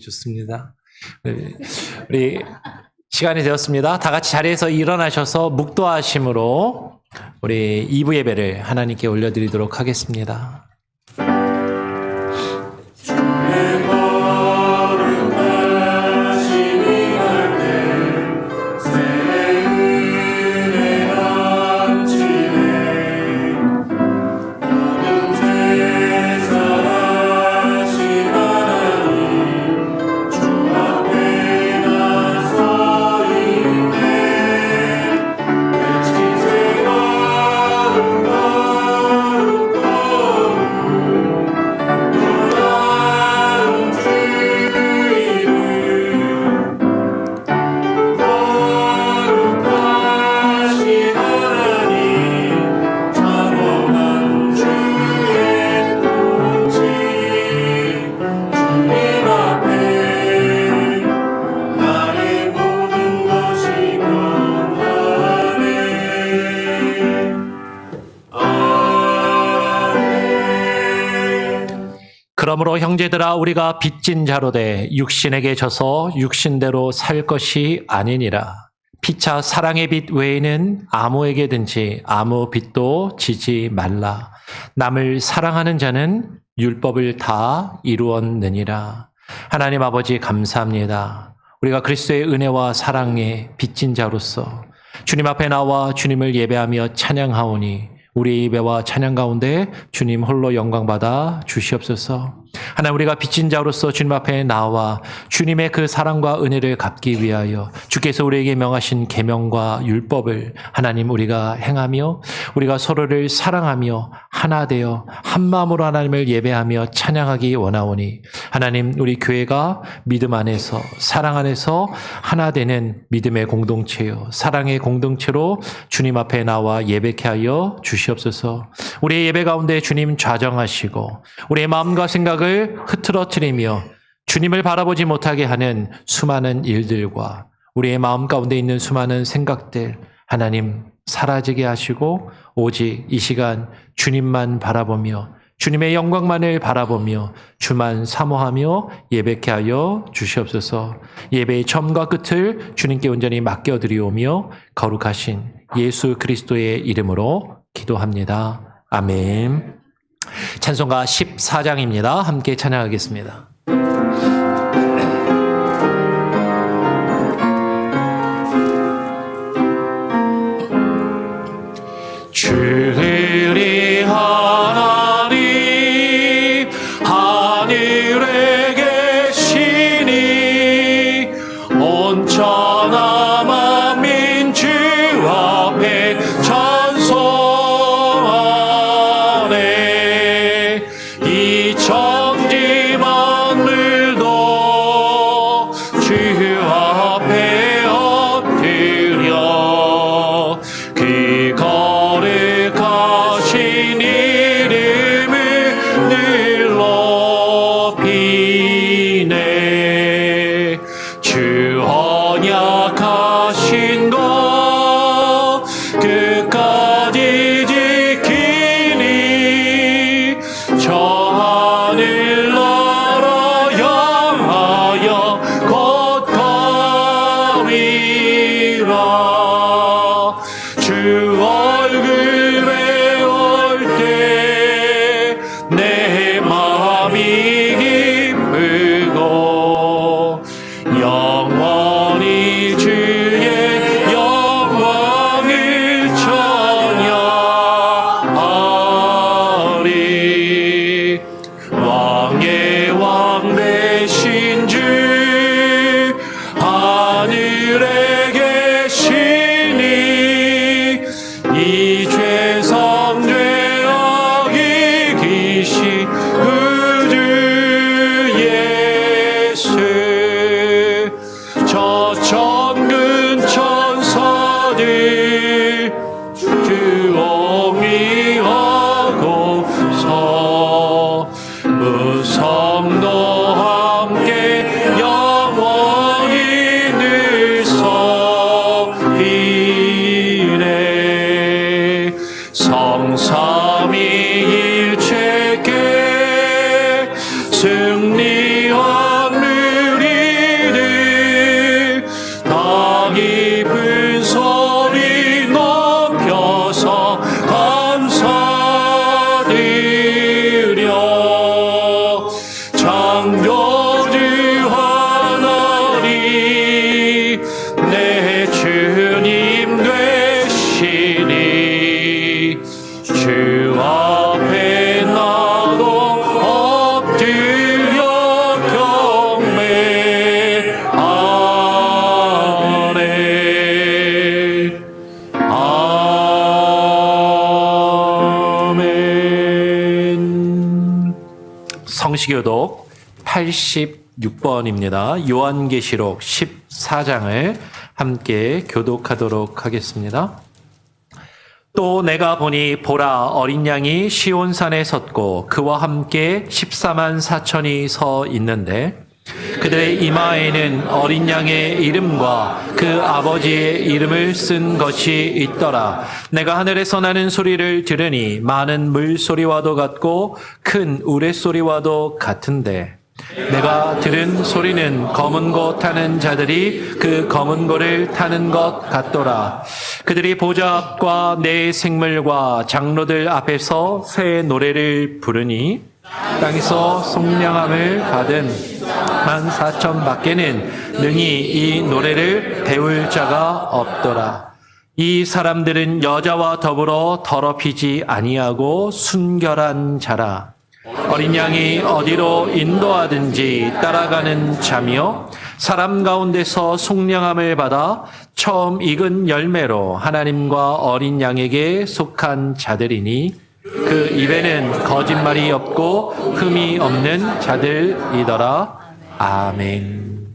좋습니다. 우리 시간이 되었습니다. 다 같이 자리에서 일어나셔서 묵도하심으로 우리 2부 예배를 하나님께 올려드리도록 하겠습니다. 그러므로 형제들아 우리가 빚진 자로 돼 육신에게 져서 육신대로 살 것이 아니니라. 피차 사랑의 빚 외에는 아무에게든지 아무 빚도 지지 말라. 남을 사랑하는 자는 율법을 다 이루었느니라. 하나님 아버지 감사합니다. 우리가 그리스도의 은혜와 사랑에 빚진 자로서 주님 앞에 나와 주님을 예배하며 찬양하오니 우리의 예배와 찬양 가운데 주님 홀로 영광받아 주시옵소서. 하나님 우리가 빚진 자로서 주님 앞에 나와 주님의 그 사랑과 은혜를 갚기 위하여 주께서 우리에게 명하신 계명과 율법을 하나님 우리가 행하며 우리가 서로를 사랑하며 하나 되어 한 마음으로 하나님을 예배하며 찬양하기 원하오니 하나님 우리 교회가 믿음 안에서 사랑 안에서 하나 되는 믿음의 공동체요 사랑의 공동체로 주님 앞에 나와 예배케 하여 주시옵소서. 우리의 예배 가운데 주님 좌정하시고 우리의 마음과 생각을 흐트러뜨리며 주님을 바라보지 못하게 하는 수많은 일들과 우리의 마음 가운데 있는 수많은 생각들 하나님 사라지게 하시고 오직 이 시간 주님만 바라보며 주님의 영광만을 바라보며 주만 사모하며 예배케 하여 주시옵소서. 예배의 처음과 끝을 주님께 온전히 맡겨드리오며 거룩하신 예수 그리스도의 이름으로 기도합니다. 아멘. 찬송가 14장입니다. 함께 찬양하겠습니다. 주의 하나님 하늘에 계시니 온천하 만민 주 앞에 찬송하네. 이 천지 만물도 주 앞에 엎드려 그 거룩하신 이름을 늘 높이네. 주 언약하신 것 끝까지 지키니 저 하늘 나라 향하여 곧 가리라. 주 얼굴 배울 때 내 마음이 기쁘고 영원히 주의 영광을 찬양하리. 왕의 왕 되신 주 하늘에 계시니 이 죄성 죄악 이기시 그 주 예수. 저 천군 천사들 주 옹이하고서 무성도 함께 영원히 늘 섬기네. 성삼위일체께 승리한 성시교독 86번입니다. 요한계시록 14장을 함께 교독하도록 하겠습니다. 또 내가 보니 보라 어린 양이 시온산에 섰고 그와 함께 14만 4천이 서 있는데 그들의 이마에는 어린 양의 이름과 그 아버지의 이름을 쓴 것이 있더라. 내가 하늘에서 나는 소리를 들으니 많은 물소리와도 같고 큰 우레소리와도 같은데 내가 들은 소리는 검은 고 타는 자들이 그 검은 고를 타는 것 같더라. 그들이 보좌 앞과 내 생물과 장로들 앞에서 새 노래를 부르니 땅에서 속량함을 받은 14,000 밖에는 능히 이 노래를 배울 자가 없더라. 이 사람들은 여자와 더불어 더럽히지 아니하고 순결한 자라. 어린 양이 어디로 인도하든지 따라가는 자며 사람 가운데서 속량함을 받아 처음 익은 열매로 하나님과 어린 양에게 속한 자들이니 그 입에는 거짓말이 없고 흠이 없는 자들이더라. 아멘.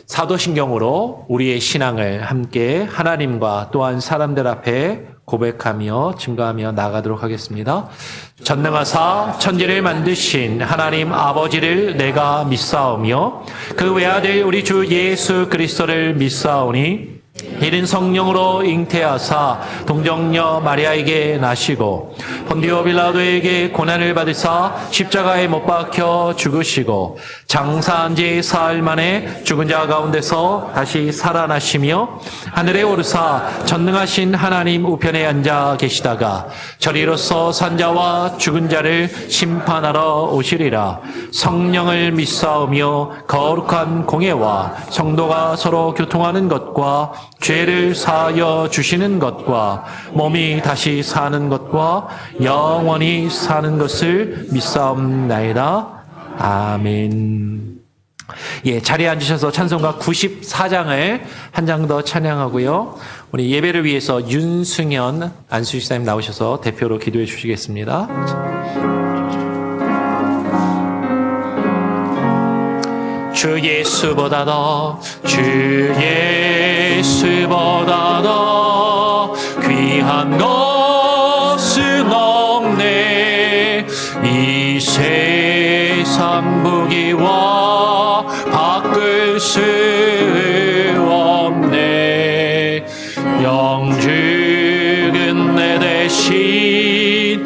사도신경으로 우리의 신앙을 함께 하나님과 또한 사람들 앞에 고백하며 증거하며 나가도록 하겠습니다. 전능하사 천지를 만드신 하나님 아버지를 내가 믿사오며 그 외아들 우리 주 예수 그리스도를 믿사오니 이른 성령으로 잉태하사 동정녀 마리아에게 나시고 본디오 빌라도에게 고난을 받으사 십자가에 못 박혀 죽으시고 장사한 지 사흘 만에 죽은 자 가운데서 다시 살아나시며 하늘에 오르사 전능하신 하나님 우편에 앉아 계시다가 저리로서 산자와 죽은 자를 심판하러 오시리라. 성령을 믿사오며 거룩한 공예와 성도가 서로 교통하는 것과 죄를 사하여 주시는 것과 몸이 다시 사는 것과 영원히 사는 것을 믿사옵나이다. 아멘. 예, 자리에 앉으셔서 찬송가 94장을 한 장 더 찬양하고요. 우리 예배를 위해서 윤승현 안수집사님 나오셔서 대표로 기도해 주시겠습니다. 주 예수보다 더 귀한 것은 없네. 이 세상 부귀와 바꿀 수 없네. 영죽은 내 대신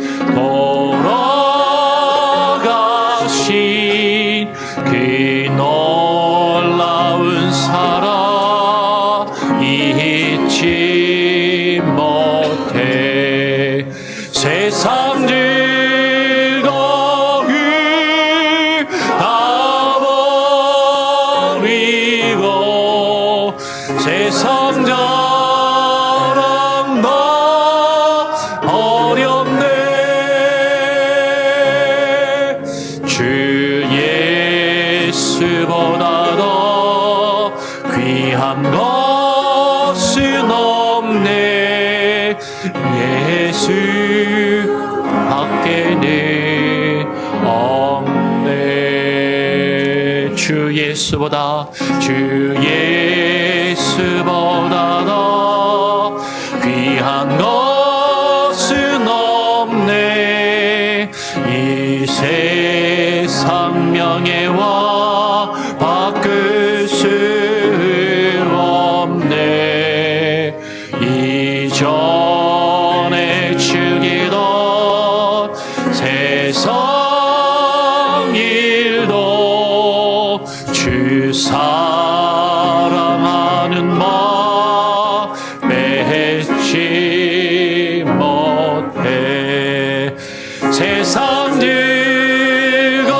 돌아가신 그 놀라운 사랑 잊지 못해. 세상 즐거움 다 버리고 세상 자랑 다 어렵네. 주 예수보다 더 귀한 것은 없네. 예수 밖에는 없네. 주 예수보다 더 귀한 것은 없네. 이 세상 명예와 바꿀 수 없네. 이전에 즐기던 세상 일도 주 사랑하는 마음 맺지 못해. 세상 즐거움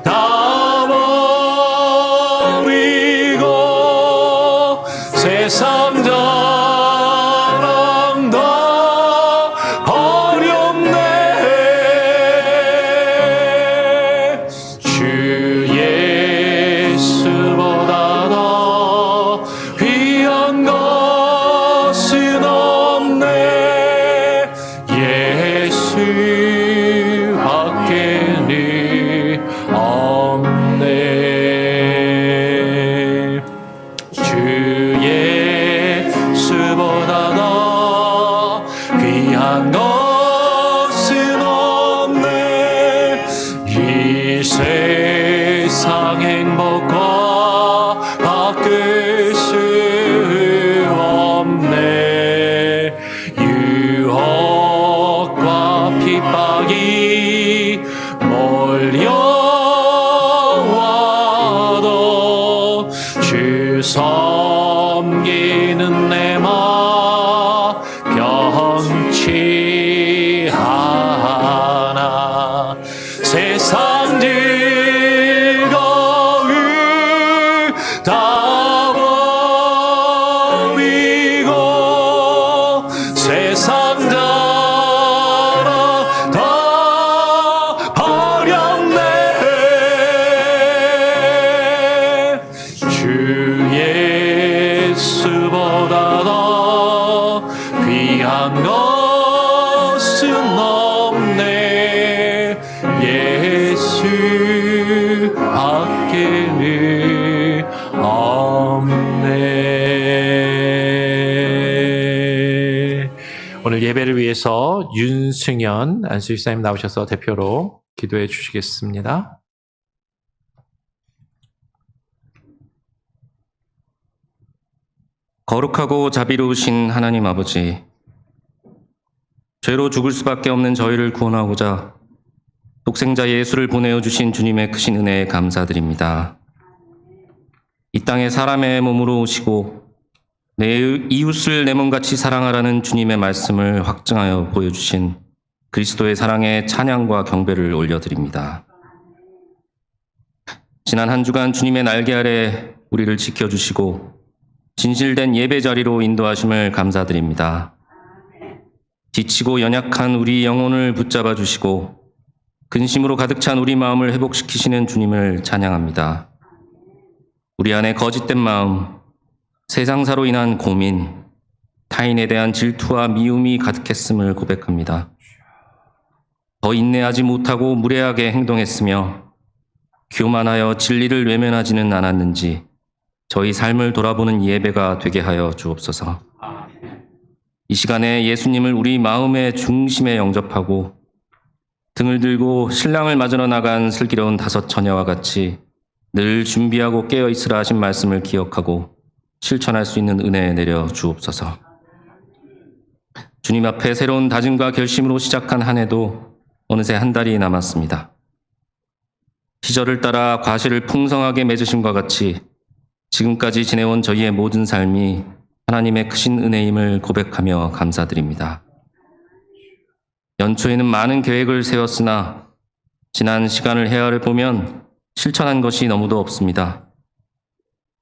다 버리고 세상 자랑 다 어렵네. 주 예수보다 더 귀한 것은 없네. 예수 밖에 강할 수 없네. 예수 밖에는 없네. 오늘 예배를 위해서 윤승현 안수집사님 나오셔서 대표로 기도해 주시겠습니다. 거룩하고 자비로우신 하나님 아버지, 죄로 죽을 수밖에 없는 저희를 구원하고자 독생자 예수를 보내어 주신 주님의 크신 은혜에 감사드립니다. 이 땅에 사람의 몸으로 오시고 내 이웃을 내 몸같이 사랑하라는 주님의 말씀을 확증하여 보여주신 그리스도의 사랑에 찬양과 경배를 올려드립니다. 지난 한 주간 주님의 날개 아래 우리를 지켜주시고 진실된 예배 자리로 인도하심을 감사드립니다. 지치고 연약한 우리 영혼을 붙잡아 주시고 근심으로 가득 찬 우리 마음을 회복시키시는 주님을 찬양합니다. 우리 안에 거짓된 마음, 세상사로 인한 고민, 타인에 대한 질투와 미움이 가득했음을 고백합니다. 더 인내하지 못하고 무례하게 행동했으며 교만하여 진리를 외면하지는 않았는지 저희 삶을 돌아보는 예배가 되게 하여 주옵소서. 이 시간에 예수님을 우리 마음의 중심에 영접하고 등을 들고 신랑을 맞으러 나간 슬기로운 5 처녀와 같이 늘 준비하고 깨어 있으라 하신 말씀을 기억하고 실천할 수 있는 은혜 내려 주옵소서. 주님 앞에 새로운 다짐과 결심으로 시작한 한 해도 어느새 한 달이 남았습니다. 시절을 따라 과실을 풍성하게 맺으심과 같이 지금까지 지내온 저희의 모든 삶이 하나님의 크신 은혜임을 고백하며 감사드립니다. 연초에는 많은 계획을 세웠으나 지난 시간을 헤아려 보면 실천한 것이 너무도 없습니다.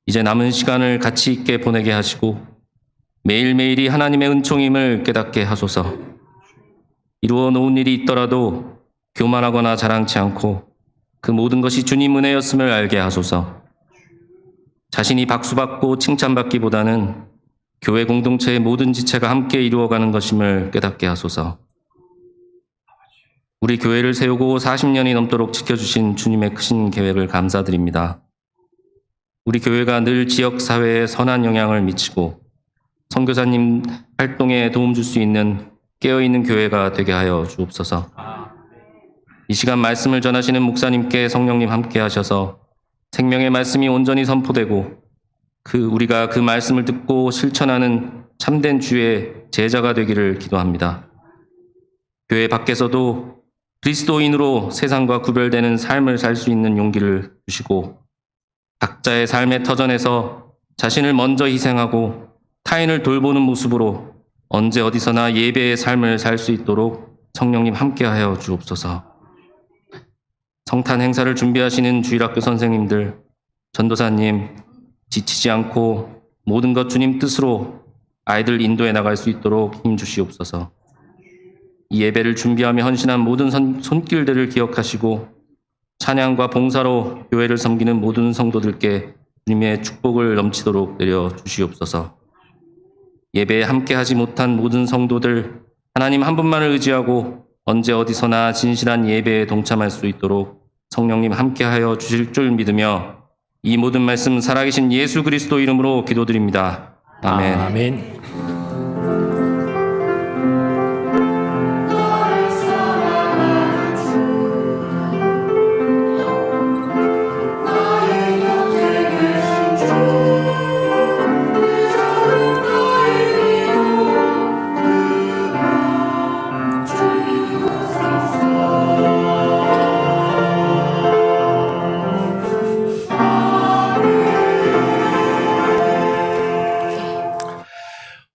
이제 남은 시간을 가치 있게 보내게 하시고 매일매일이 하나님의 은총임을 깨닫게 하소서. 이루어 놓은 일이 있더라도 교만하거나 자랑치 않고 그 모든 것이 주님 은혜였음을 알게 하소서. 자신이 박수받고 칭찬받기보다는 교회 공동체의 모든 지체가 함께 이루어가는 것임을 깨닫게 하소서. 우리 교회를 세우고 40년이 넘도록 지켜주신 주님의 크신 계획을 감사드립니다. 우리 교회가 늘 지역사회에 선한 영향을 미치고 선교사님 활동에 도움 줄 수 있는 깨어있는 교회가 되게 하여 주옵소서. 이 시간 말씀을 전하시는 목사님께 성령님 함께 하셔서 생명의 말씀이 온전히 선포되고 우리가 그 말씀을 듣고 실천하는 참된 주의 제자가 되기를 기도합니다. 교회 밖에서도 그리스도인으로 세상과 구별되는 삶을 살 수 있는 용기를 주시고 각자의 삶의 터전에서 자신을 먼저 희생하고 타인을 돌보는 모습으로 언제 어디서나 예배의 삶을 살 수 있도록 성령님 함께하여 주옵소서. 성탄 행사를 준비하시는 주일학교 선생님들, 전도사님, 지치지 않고 모든 것 주님 뜻으로 아이들 인도해 나갈 수 있도록 힘 주시옵소서. 이 예배를 준비하며 헌신한 모든 손길들을 기억하시고 찬양과 봉사로 교회를 섬기는 모든 성도들께 주님의 축복을 넘치도록 내려주시옵소서. 예배에 함께하지 못한 모든 성도들, 하나님 한 분만을 의지하고 언제 어디서나 진실한 예배에 동참할 수 있도록 성령님 함께하여 주실 줄 믿으며 이 모든 말씀 살아계신 예수 그리스도 이름으로 기도드립니다. 아멘. 아멘.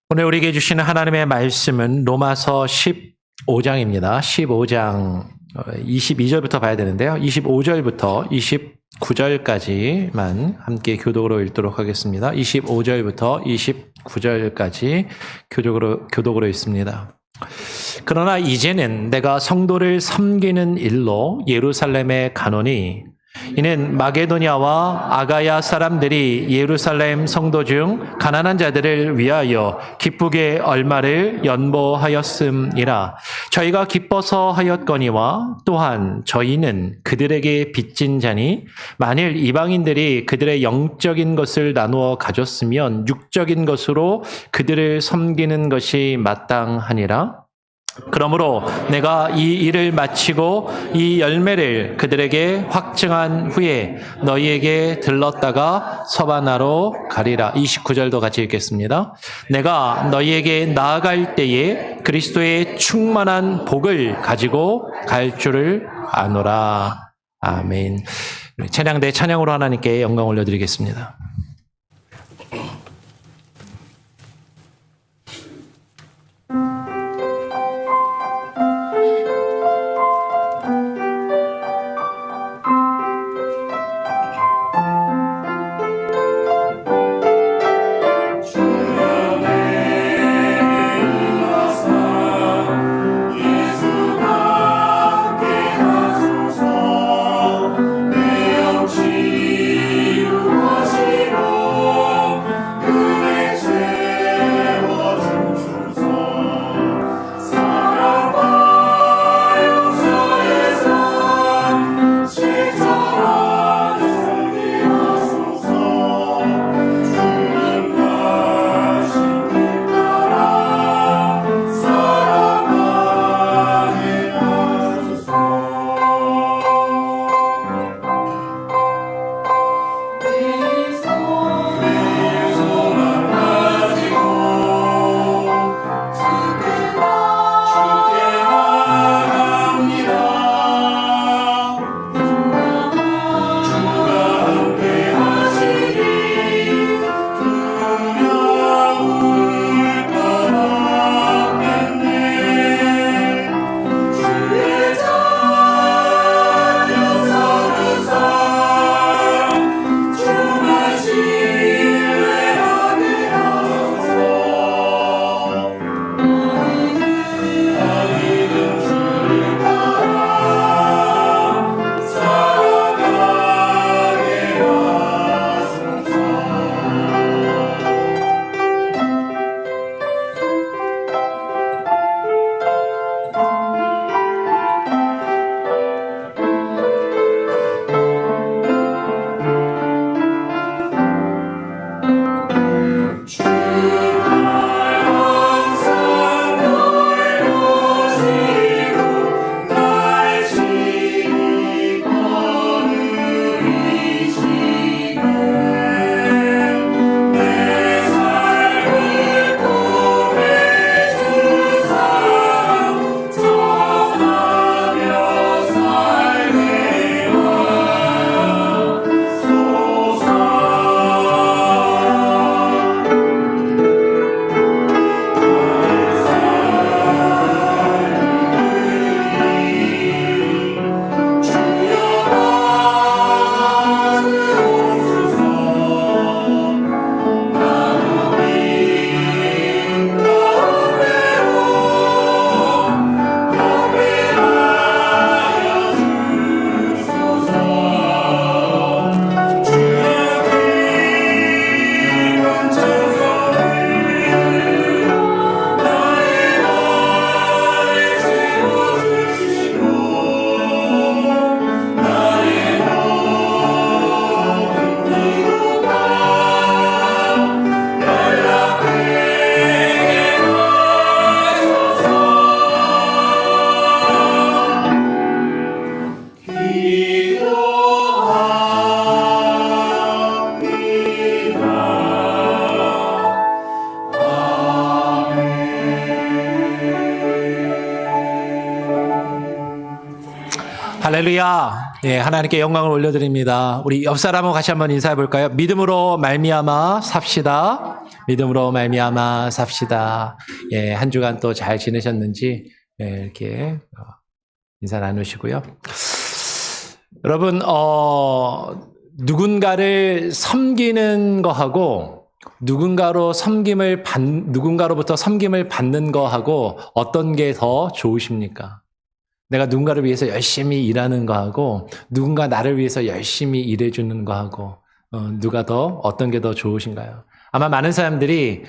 오늘 우리에게 주시는 하나님의 말씀은 로마서 15장입니다. 15장 22절부터 봐야 되는데요. 25절부터 29절까지만 함께 교독으로 읽도록 하겠습니다. 25절부터 29절까지 교독으로 읽습니다. 그러나 이제는 내가 성도를 섬기는 일로 예루살렘에 가노니 이는 마게도냐와 아가야 사람들이 예루살렘 성도 중 가난한 자들을 위하여 기쁘게 얼마를 연보하였음이라. 저희가 기뻐서 하였거니와 또한 저희는 그들에게 빚진 자니 만일 이방인들이 그들의 영적인 것을 나누어 가졌으면 육적인 것으로 그들을 섬기는 것이 마땅하니라. 그러므로 내가 이 일을 마치고 이 열매를 그들에게 확증한 후에 너희에게 들렀다가 서바나로 가리라. 29절도 같이 읽겠습니다. 내가 너희에게 나아갈 때에 그리스도의 충만한 복을 가지고 갈 줄을 아노라. 아멘. 찬양대 찬양으로 하나님께 영광 올려드리겠습니다. 할렐루야. 예, 하나님께 영광을 올려드립니다. 우리 옆 사람하고 같이 한번 인사해 볼까요? 믿음으로 말미암아 삽시다. 믿음으로 말미암아 삽시다. 예, 한 주간 또 잘 지내셨는지 예, 이렇게 인사 나누시고요. 여러분, 누군가를 섬기는 거하고 누군가로부터 섬김을 받는 거하고 어떤 게 더 좋으십니까? 내가 누군가를 위해서 열심히 일하는 거하고 누군가 나를 위해서 열심히 일해주는 거하고 누가 더 어떤 게 더 좋으신가요? 아마 많은 사람들이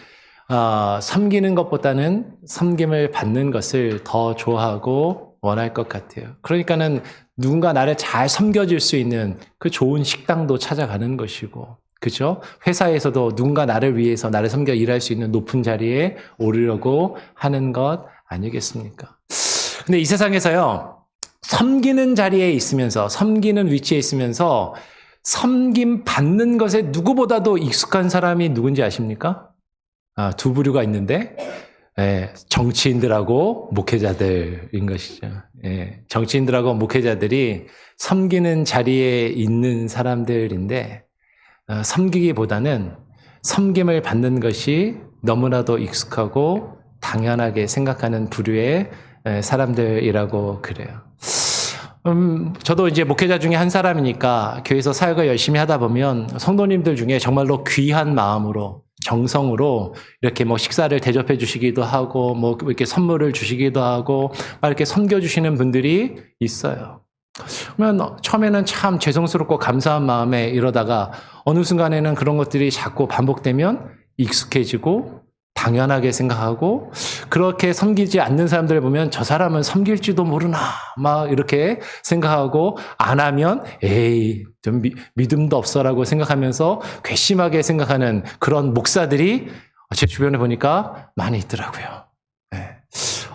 섬기는 것보다는 섬김을 받는 것을 더 좋아하고 원할 것 같아요. 그러니까는 누군가 나를 잘 섬겨줄 수 있는 그 좋은 식당도 찾아가는 것이고, 그죠? 회사에서도 누군가 나를 위해서 나를 섬겨 일할 수 있는 높은 자리에 오르려고 하는 것 아니겠습니까? 근데 이 세상에서요, 섬기는 자리에 있으면서, 섬기는 위치에 있으면서 섬김 받는 것에 누구보다도 익숙한 사람이 누군지 아십니까? 두 부류가 있는데, 정치인들하고 목회자들인 것이죠. 정치인들하고 목회자들이 섬기는 자리에 있는 사람들인데, 섬기기보다는 섬김을 받는 것이 너무나도 익숙하고 당연하게 생각하는 부류의 사람들이라고 그래요. 저도 이제 목회자 중에 한 사람이니까 교회에서 사역을 열심히 하다 보면 성도님들 중에 정말로 귀한 마음으로 정성으로 이렇게 뭐 식사를 대접해 주시기도 하고 뭐 이렇게 선물을 주시기도 하고 막 이렇게 섬겨 주시는 분들이 있어요. 그러면 처음에는 참 죄송스럽고 감사한 마음에 이러다가 어느 순간에는 그런 것들이 자꾸 반복되면 익숙해지고 당연하게 생각하고 그렇게 섬기지 않는 사람들을 보면 저 사람은 섬길지도 모르나 막 이렇게 생각하고 안 하면 에이 좀 믿음도 없어라고 생각하면서 괘씸하게 생각하는 그런 목사들이 제 주변에 보니까 많이 있더라고요.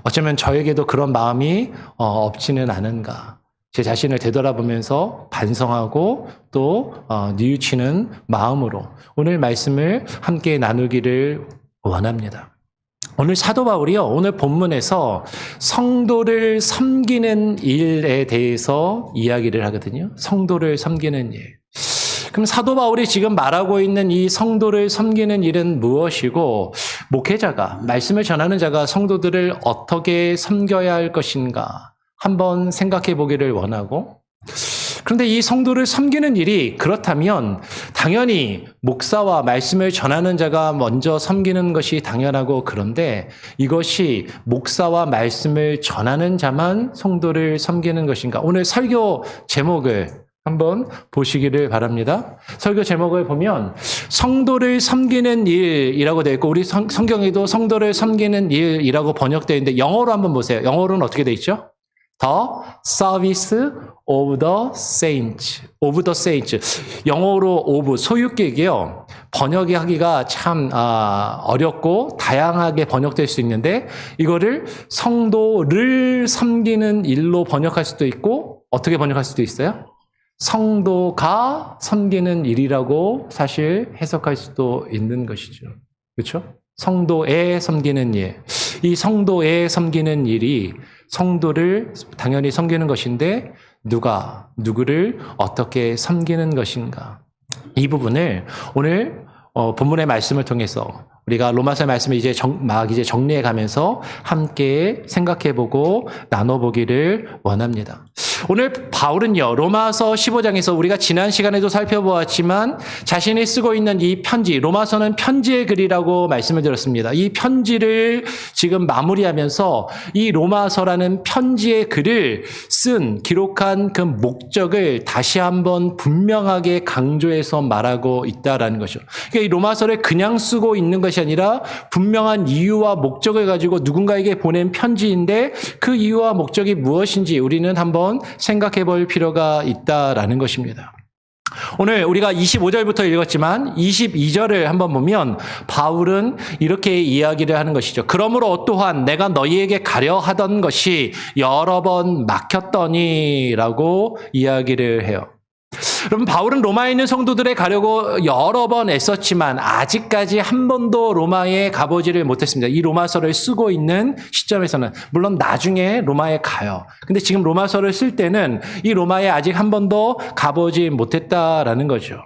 어쩌면 저에게도 그런 마음이 없지는 않은가. 제 자신을 되돌아보면서 반성하고 또 뉘우치는 마음으로 오늘 말씀을 함께 나누기를 원합니다. 오늘 사도 바울이요, 오늘 본문에서 성도를 섬기는 일에 대해서 이야기를 하거든요. 성도를 섬기는 일. 그럼 사도 바울이 지금 말하고 있는 이 성도를 섬기는 일은 무엇이고, 목회자가, 말씀을 전하는 자가 성도들을 어떻게 섬겨야 할 것인가 한번 생각해 보기를 원하고, 그런데 이 성도를 섬기는 일이 그렇다면 당연히 목사와 말씀을 전하는 자가 먼저 섬기는 것이 당연하고, 그런데 이것이 목사와 말씀을 전하는 자만 성도를 섬기는 것인가? 오늘 설교 제목을 한번 보시기를 바랍니다. 설교 제목을 보면 성도를 섬기는 일이라고 되어 있고, 우리 성경에도 성도를 섬기는 일이라고 번역되어 있는데 영어로 한번 보세요. 영어로는 어떻게 되어 있죠? The service of the saints. of the saints. 영어로 of, 소유격이요. 번역이 하기가 참 어렵고 다양하게 번역될 수 있는데, 이거를 성도를 섬기는 일로 번역할 수도 있고, 어떻게 번역할 수도 있어요? 성도가 섬기는 일이라고 사실 해석할 수도 있는 것이죠. 그렇죠? 성도에 섬기는 일. 이 성도에 섬기는 일이 성도를 당연히 섬기는 것인데, 누구를 어떻게 섬기는 것인가. 이 부분을 오늘 본문의 말씀을 통해서 우리가 로마서 말씀을 이제 정리해 가면서 함께 생각해보고 나눠보기를 원합니다. 오늘 바울은요, 로마서 15장에서 우리가 지난 시간에도 살펴보았지만 자신이 쓰고 있는 이 편지, 로마서는 편지의 글이라고 말씀을 드렸습니다. 이 편지를 지금 마무리하면서 이 로마서라는 편지의 글을 기록한 그 목적을 다시 한번 분명하게 강조해서 말하고 있다라는 거죠. 그러니까 이 로마서를 그냥 쓰고 있는 것이 아니라 분명한 이유와 목적을 가지고 누군가에게 보낸 편지인데, 그 이유와 목적이 무엇인지 우리는 한번 생각해 볼 필요가 있다라는 것입니다. 오늘 우리가 25절부터 읽었지만 22절을 한번 보면 바울은 이렇게 이야기를 하는 것이죠. 그러므로 또한 내가 너희에게 가려 하던 것이 여러 번 막혔더니라고 이야기를 해요. 그럼 바울은 로마에 있는 성도들에 가려고 여러 번 애썼지만 아직까지 한 번도 로마에 가보지를 못했습니다. 이 로마서를 쓰고 있는 시점에서는. 물론 나중에 로마에 가요. 근데 지금 로마서를 쓸 때는 이 로마에 아직 한 번도 가보지 못했다라는 거죠.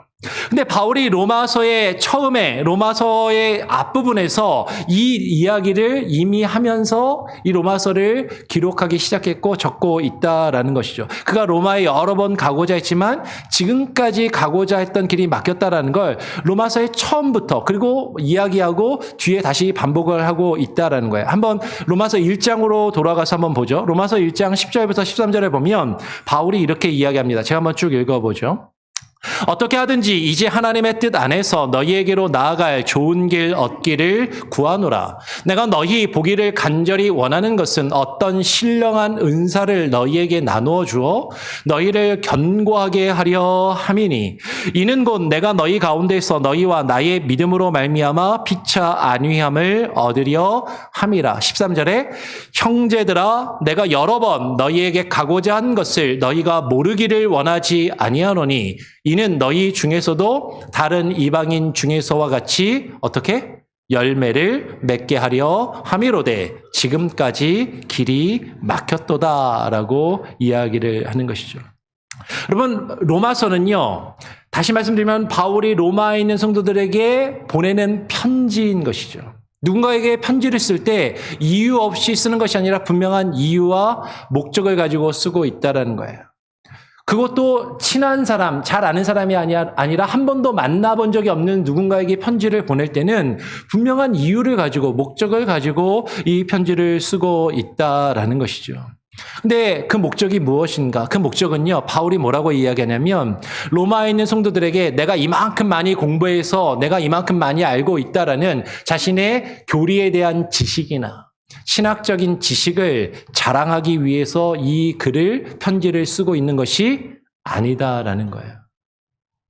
근데 바울이 로마서의 처음에 로마서의 앞부분에서 이 이야기를 이미 하면서 이 로마서를 기록하기 시작했고 적고 있다라는 것이죠. 그가 로마에 여러 번 가고자 했지만 지금까지 가고자 했던 길이 막혔다라는 걸 로마서의 처음부터 그리고 이야기하고 뒤에 다시 반복을 하고 있다라는 거예요. 한번 로마서 1장으로 돌아가서 한번 보죠. 로마서 1장 10절부터 13절에 보면 바울이 이렇게 이야기합니다. 제가 한번 쭉 읽어보죠. 어떻게 하든지 이제 하나님의 뜻 안에서 너희에게로 나아갈 좋은 길 얻기를 구하노라. 내가 너희 보기를 간절히 원하는 것은 어떤 신령한 은사를 너희에게 나누어 주어 너희를 견고하게 하려 함이니 이는 곧 내가 너희 가운데서 너희와 나의 믿음으로 말미암아 피차 안위함을 얻으려 함이라. 13절에 형제들아 내가 여러 번 너희에게 가고자 한 것을 너희가 모르기를 원하지 아니하노니 이는 너희 중에서도 다른 이방인 중에서와 같이 어떻게 열매를 맺게 하려 함이로되 지금까지 길이 막혔도다라고 이야기를 하는 것이죠. 여러분 로마서는요. 다시 말씀드리면 바울이 로마에 있는 성도들에게 보내는 편지인 것이죠. 누군가에게 편지를 쓸 때 이유 없이 쓰는 것이 아니라 분명한 이유와 목적을 가지고 쓰고 있다는 거예요. 그것도 친한 사람, 잘 아는 사람이 아니라 한 번도 만나본 적이 없는 누군가에게 편지를 보낼 때는 분명한 이유를 가지고 목적을 가지고 이 편지를 쓰고 있다라는 것이죠. 근데 그 목적이 무엇인가? 그 목적은요, 바울이 뭐라고 이야기하냐면 로마에 있는 성도들에게 내가 이만큼 많이 공부해서 내가 이만큼 많이 알고 있다라는 자신의 교리에 대한 지식이나 신학적인 지식을 자랑하기 위해서 이 글을 편지를 쓰고 있는 것이 아니다라는 거예요.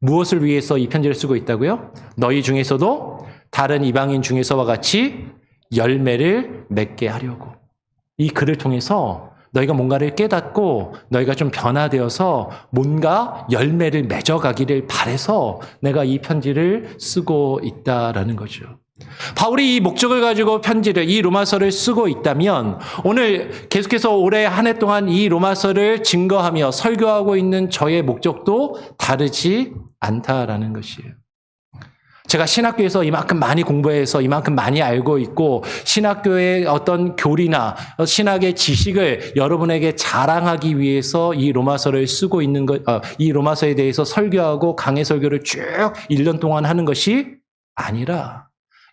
무엇을 위해서 이 편지를 쓰고 있다고요? 너희 중에서도 다른 이방인 중에서와 같이 열매를 맺게 하려고. 이 글을 통해서 너희가 뭔가를 깨닫고 너희가 좀 변화되어서 뭔가 열매를 맺어가기를 바라서 내가 이 편지를 쓰고 있다라는 거죠. 바울이 이 목적을 가지고 편지를, 이 로마서를 쓰고 있다면 오늘 계속해서 올해 한 해 동안 이 로마서를 증거하며 설교하고 있는 저의 목적도 다르지 않다라는 것이에요. 제가 신학교에서 이만큼 많이 공부해서 이만큼 많이 알고 있고 신학교의 어떤 교리나 신학의 지식을 여러분에게 자랑하기 위해서 이 로마서를 쓰고 있는 것, 이 로마서에 대해서 설교하고 강해 설교를 쭉 1년 동안 하는 것이 아니라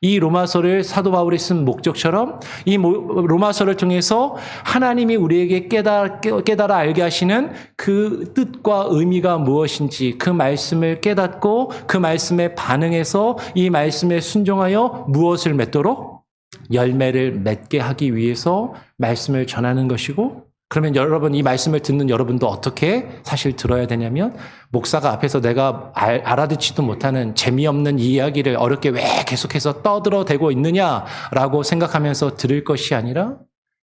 이 로마서를 사도 바울이 쓴 목적처럼 이 로마서를 통해서 하나님이 우리에게 깨달아 알게 하시는 그 뜻과 의미가 무엇인지 그 말씀을 깨닫고 그 말씀에 반응해서 이 말씀에 순종하여 무엇을 맺도록 열매를 맺게 하기 위해서 말씀을 전하는 것이고 그러면 여러분 이 말씀을 듣는 여러분도 어떻게 사실 들어야 되냐면 목사가 앞에서 내가 알아듣지도 못하는 재미없는 이야기를 어렵게 왜 계속해서 떠들어대고 있느냐라고 생각하면서 들을 것이 아니라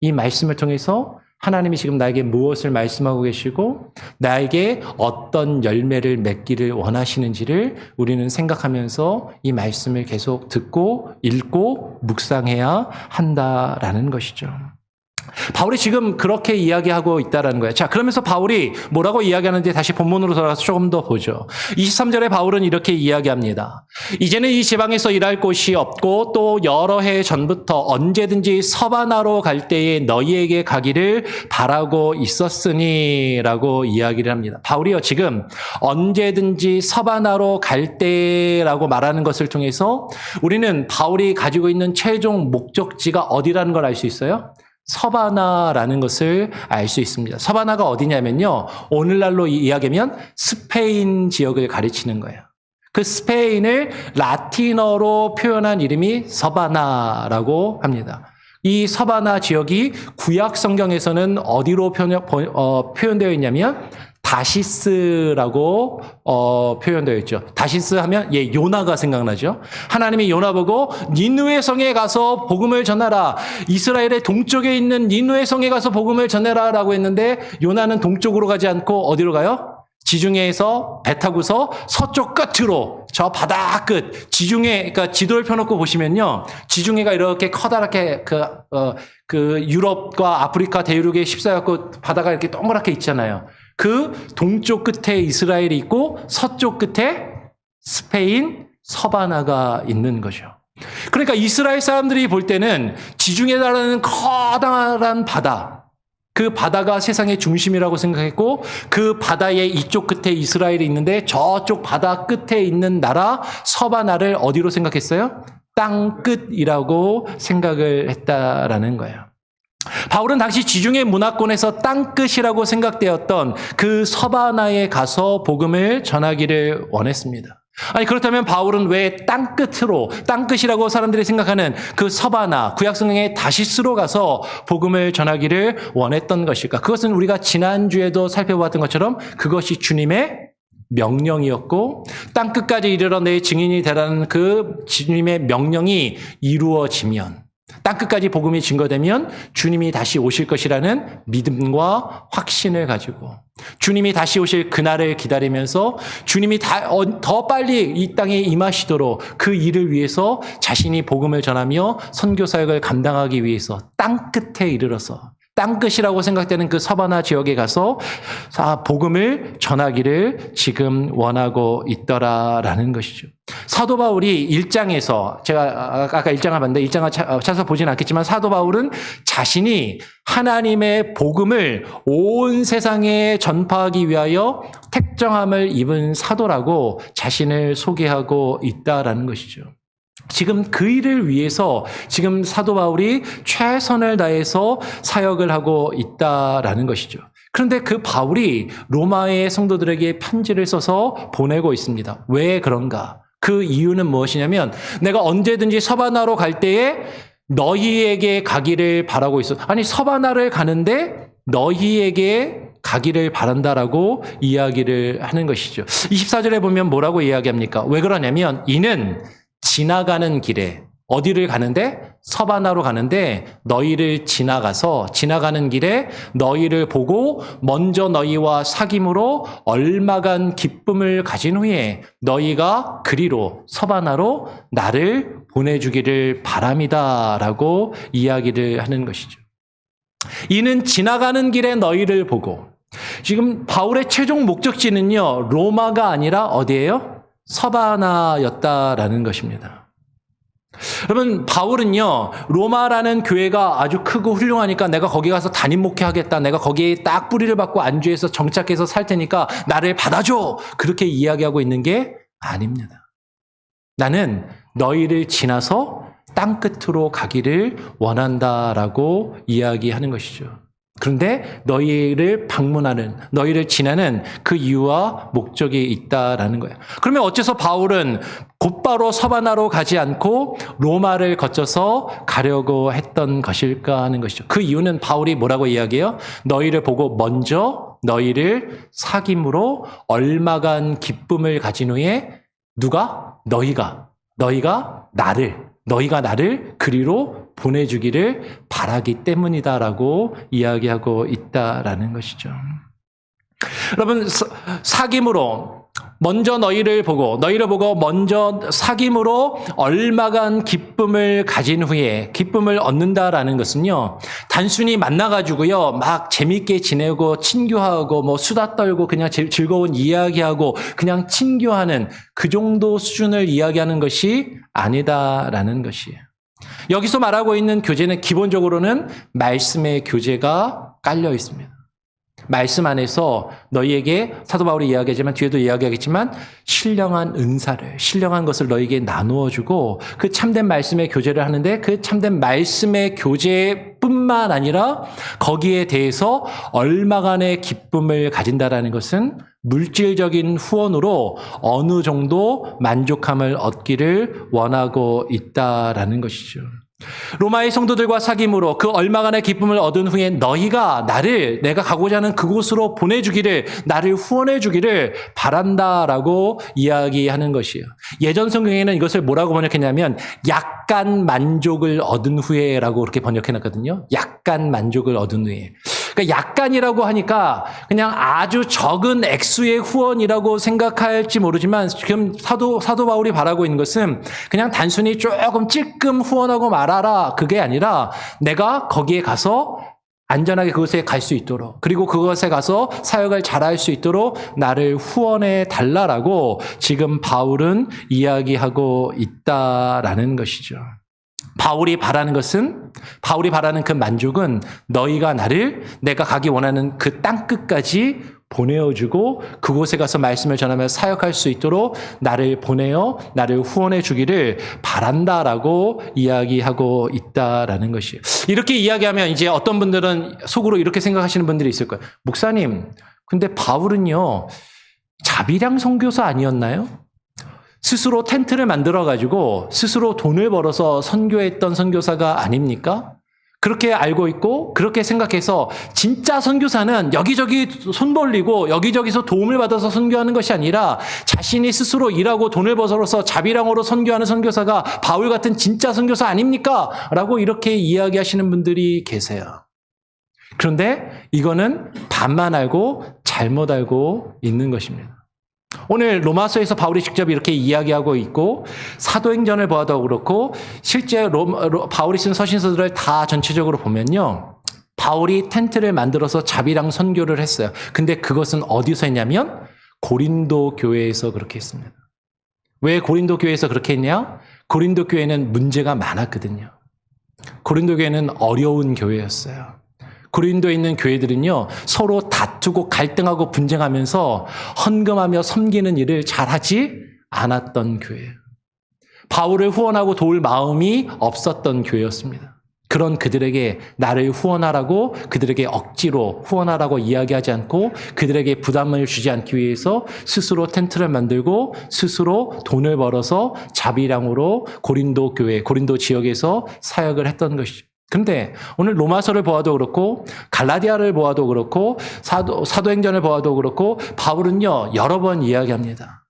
이 말씀을 통해서 하나님이 지금 나에게 무엇을 말씀하고 계시고 나에게 어떤 열매를 맺기를 원하시는지를 우리는 생각하면서 이 말씀을 계속 듣고 읽고 묵상해야 한다라는 것이죠. 바울이 지금 그렇게 이야기하고 있다는 거예요. 자, 그러면서 바울이 뭐라고 이야기하는지 다시 본문으로 돌아가서 조금 더 보죠. 23절에 바울은 이렇게 이야기합니다. 이제는 이 지방에서 일할 곳이 없고 또 여러 해 전부터 언제든지 서바나로 갈 때에 너희에게 가기를 바라고 있었으니 라고 이야기를 합니다. 바울이요, 지금 언제든지 서바나로 갈 때라고 말하는 것을 통해서 우리는 바울이 가지고 있는 최종 목적지가 어디라는 걸 알 수 있어요? 서바나라는 것을 알 수 있습니다. 서바나가 어디냐면요. 오늘날로 이야기하면 스페인 지역을 가리치는 거예요. 그 스페인을 라틴어로 표현한 이름이 서바나라고 합니다. 이 서바나 지역이 구약 성경에서는 어디로 표현되어 있냐면 다시스라고 표현되어 있죠. 다시스 하면 요나가 생각나죠. 하나님이 요나 보고 니느웨 성에 가서 복음을 전하라. 이스라엘의 동쪽에 있는 니느웨 성에 가서 복음을 전해라 라고 했는데 요나는 동쪽으로 가지 않고 어디로 가요? 지중해에서 배 타고서 서쪽 끝으로 저 바다 끝 지중해, 그러니까 지도를 펴놓고 보시면요, 지중해가 이렇게 커다랗게 그 유럽과 아프리카 대륙에 휩싸여갖고 바다가 이렇게 동그랗게 있잖아요. 그 동쪽 끝에 이스라엘이 있고 서쪽 끝에 스페인, 서바나가 있는 거죠. 그러니까 이스라엘 사람들이 볼 때는 지중해 달하는 커다란 바다, 그 바다가 세상의 중심이라고 생각했고 그 바다의 이쪽 끝에 이스라엘이 있는데 저쪽 바다 끝에 있는 나라 서바나를 어디로 생각했어요? 땅 끝이라고 생각을 했다라는 거예요. 바울은 당시 지중해 문화권에서 땅끝이라고 생각되었던 그 서바나에 가서 복음을 전하기를 원했습니다. 아니 그렇다면 바울은 왜 땅끝으로, 땅끝이라고 사람들이 생각하는 그 서바나, 구약성경의 다시스로 가서 복음을 전하기를 원했던 것일까? 그것은 우리가 지난주에도 살펴봤던 것처럼 그것이 주님의 명령이었고 땅끝까지 이르러 내 증인이 되라는 그 주님의 명령이 이루어지면, 땅끝까지 복음이 증거되면 주님이 다시 오실 것이라는 믿음과 확신을 가지고 주님이 다시 오실 그날을 기다리면서 주님이 더 빨리 이 땅에 임하시도록 그 일을 위해서 자신이 복음을 전하며 선교 사역을 감당하기 위해서 땅끝에 이르러서 땅끝이라고 생각되는 그 서바나 지역에 가서 복음을 전하기를 지금 원하고 있더라라는 것이죠. 사도 바울이 1장에서 제가 아까 1장을 봤는데 1장을 찾아서 보지는 않겠지만 사도 바울은 자신이 하나님의 복음을 온 세상에 전파하기 위하여 택정함을 입은 사도라고 자신을 소개하고 있다라는 것이죠. 지금 그 일을 위해서 지금 사도 바울이 최선을 다해서 사역을 하고 있다라는 것이죠. 그런데 그 바울이 로마의 성도들에게 편지를 써서 보내고 있습니다. 왜 그런가? 그 이유는 무엇이냐면 내가 언제든지 서바나로 갈 때에 너희에게 가기를 바라고 있어. 아니 서바나를 가는데 너희에게 가기를 바란다라고 이야기를 하는 것이죠. 24절에 보면 뭐라고 이야기합니까? 왜 그러냐면 이는 지나가는 길에 어디를 가는데? 서바나로 가는데 너희를 지나가는 길에 너희를 보고 먼저 너희와 사귐으로 얼마간 기쁨을 가진 후에 너희가 그리로 서바나로 나를 보내주기를 바랍니다라고 이야기를 하는 것이죠. 이는 지나가는 길에 너희를 보고, 지금 바울의 최종 목적지는요 로마가 아니라 어디예요? 서바나였다라는 것입니다. 여러분 바울은요 로마라는 교회가 아주 크고 훌륭하니까 내가 거기 가서 담임 목회하겠다, 내가 거기에 딱 뿌리를 받고 안주해서 정착해서 살 테니까 나를 받아줘, 그렇게 이야기하고 있는 게 아닙니다. 나는 너희를 지나서 땅끝으로 가기를 원한다라고 이야기하는 것이죠. 그런데 너희를 방문하는, 너희를 지나는 그 이유와 목적이 있다라는 거예요. 그러면 어째서 바울은 곧바로 서바나로 가지 않고 로마를 거쳐서 가려고 했던 것일까 하는 것이죠. 그 이유는 바울이 뭐라고 이야기해요? 너희를 보고 먼저 너희를 사귐으로 얼마간 기쁨을 가진 후에 너희가 나를 그리로 보내주기를 바라기 때문이다라고 이야기하고 있다라는 것이죠. 여러분 사귐으로 먼저 너희를 보고 먼저 사귐으로 얼마간 기쁨을 가진 후에 기쁨을 얻는다라는 것은요 단순히 만나가지고요 막 재밌게 지내고 친교하고 뭐 수다 떨고 그냥 즐거운 이야기하고 그냥 친교하는 그 정도 수준을 이야기하는 것이 아니다라는 것이에요. 여기서 말하고 있는 교제는 기본적으로는 말씀의 교제가 깔려 있습니다. 말씀 안에서 너희에게 사도 바울이 이야기하지만 뒤에도 이야기하겠지만 신령한 은사를, 신령한 것을 너희에게 나누어 주고 그 참된 말씀의 교제를 하는데 그 참된 말씀의 교제뿐만 아니라 거기에 대해서 얼마간의 기쁨을 가진다라는 것은 물질적인 후원으로 어느 정도 만족함을 얻기를 원하고 있다라는 것이죠. 로마의 성도들과 사귐으로 그 얼마간의 기쁨을 얻은 후에 너희가 내가 가고자 하는 그곳으로 보내주기를, 나를 후원해주기를 바란다라고 이야기하는 것이에요. 예전 성경에는 이것을 뭐라고 번역했냐면 약간 만족을 얻은 후에라고 그렇게 번역해놨거든요. 약간 만족을 얻은 후에. 그러니까 약간이라고 하니까 그냥 아주 적은 액수의 후원이라고 생각할지 모르지만 지금 사도 바울이 바라고 있는 것은 그냥 단순히 조금 찔끔 후원하고 말아라, 그게 아니라 내가 거기에 가서 안전하게 그곳에 갈 수 있도록, 그리고 그것에 가서 사역을 잘할 수 있도록 나를 후원해 달라라고 지금 바울은 이야기하고 있다라는 것이죠. 바울이 바라는 그 만족은 너희가 나를 내가 가기 원하는 그 땅끝까지 보내어주고 그곳에 가서 말씀을 전하며 사역할 수 있도록 나를 보내어 나를 후원해 주기를 바란다라고 이야기하고 있다라는 것이에요. 이렇게 이야기하면 이제 어떤 분들은 속으로 이렇게 생각하시는 분들이 있을 거예요. 목사님, 근데 바울은요, 자비량 선교사 아니었나요? 스스로 텐트를 만들어가지고 스스로 돈을 벌어서 선교했던 선교사가 아닙니까? 그렇게 알고 있고 그렇게 생각해서 진짜 선교사는 여기저기 손 벌리고 여기저기서 도움을 받아서 선교하는 것이 아니라 자신이 스스로 일하고 돈을 벌어서 자비량으로 선교하는 선교사가 바울 같은 진짜 선교사 아닙니까? 라고 이렇게 이야기하시는 분들이 계세요. 그런데 이거는 반만 알고 잘못 알고 있는 것입니다. 오늘 로마서에서 바울이 직접 이렇게 이야기하고 있고 사도행전을 보아도 그렇고 실제 바울이 쓴 서신서들을 다 전체적으로 보면요. 바울이 텐트를 만들어서 자비랑 선교를 했어요. 근데 그것은 어디서 했냐면 고린도 교회에서 그렇게 했습니다. 왜 고린도 교회에서 그렇게 했냐? 고린도 교회는 문제가 많았거든요. 고린도 교회는 어려운 교회였어요. 고린도에 있는 교회들은요, 서로 다투고 갈등하고 분쟁하면서 헌금하며 섬기는 일을 잘하지 않았던 교회예요. 바울을 후원하고 도울 마음이 없었던 교회였습니다. 그런 그들에게 나를 후원하라고 그들에게 억지로 후원하라고 이야기하지 않고 그들에게 부담을 주지 않기 위해서 스스로 텐트를 만들고 스스로 돈을 벌어서 자비량으로 고린도 교회, 고린도 지역에서 사역을 했던 것이죠. 근데 오늘 로마서를 보아도 그렇고 갈라디아를 보아도 그렇고 사도행전을 보아도 그렇고 바울은요 여러 번 이야기합니다.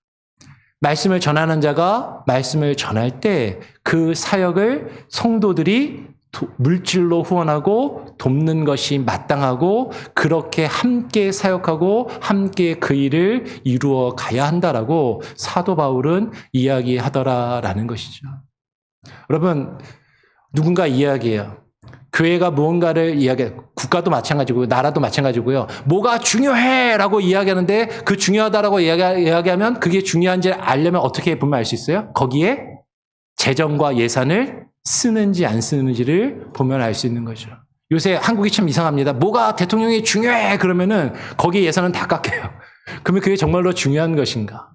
말씀을 전하는 자가 말씀을 전할 때 그 사역을 성도들이 물질로 후원하고 돕는 것이 마땅하고 그렇게 함께 사역하고 함께 그 일을 이루어 가야 한다라고 사도 바울은 이야기하더라라는 것이죠. 여러분 누군가 이야기해요. 교회가 무언가를 국가도 마찬가지고요. 나라도 마찬가지고요. 뭐가 중요해라고 이야기하는데 그 중요하다라고 이야기하면 그게 중요한지 알려면 어떻게 보면 알 수 있어요? 거기에 재정과 예산을 쓰는지 안 쓰는지를 보면 알 수 있는 거죠. 요새 한국이 참 이상합니다. 뭐가 대통령이 중요해 그러면은 거기에 예산은 다 깎여요. 그러면 그게 정말로 중요한 것인가?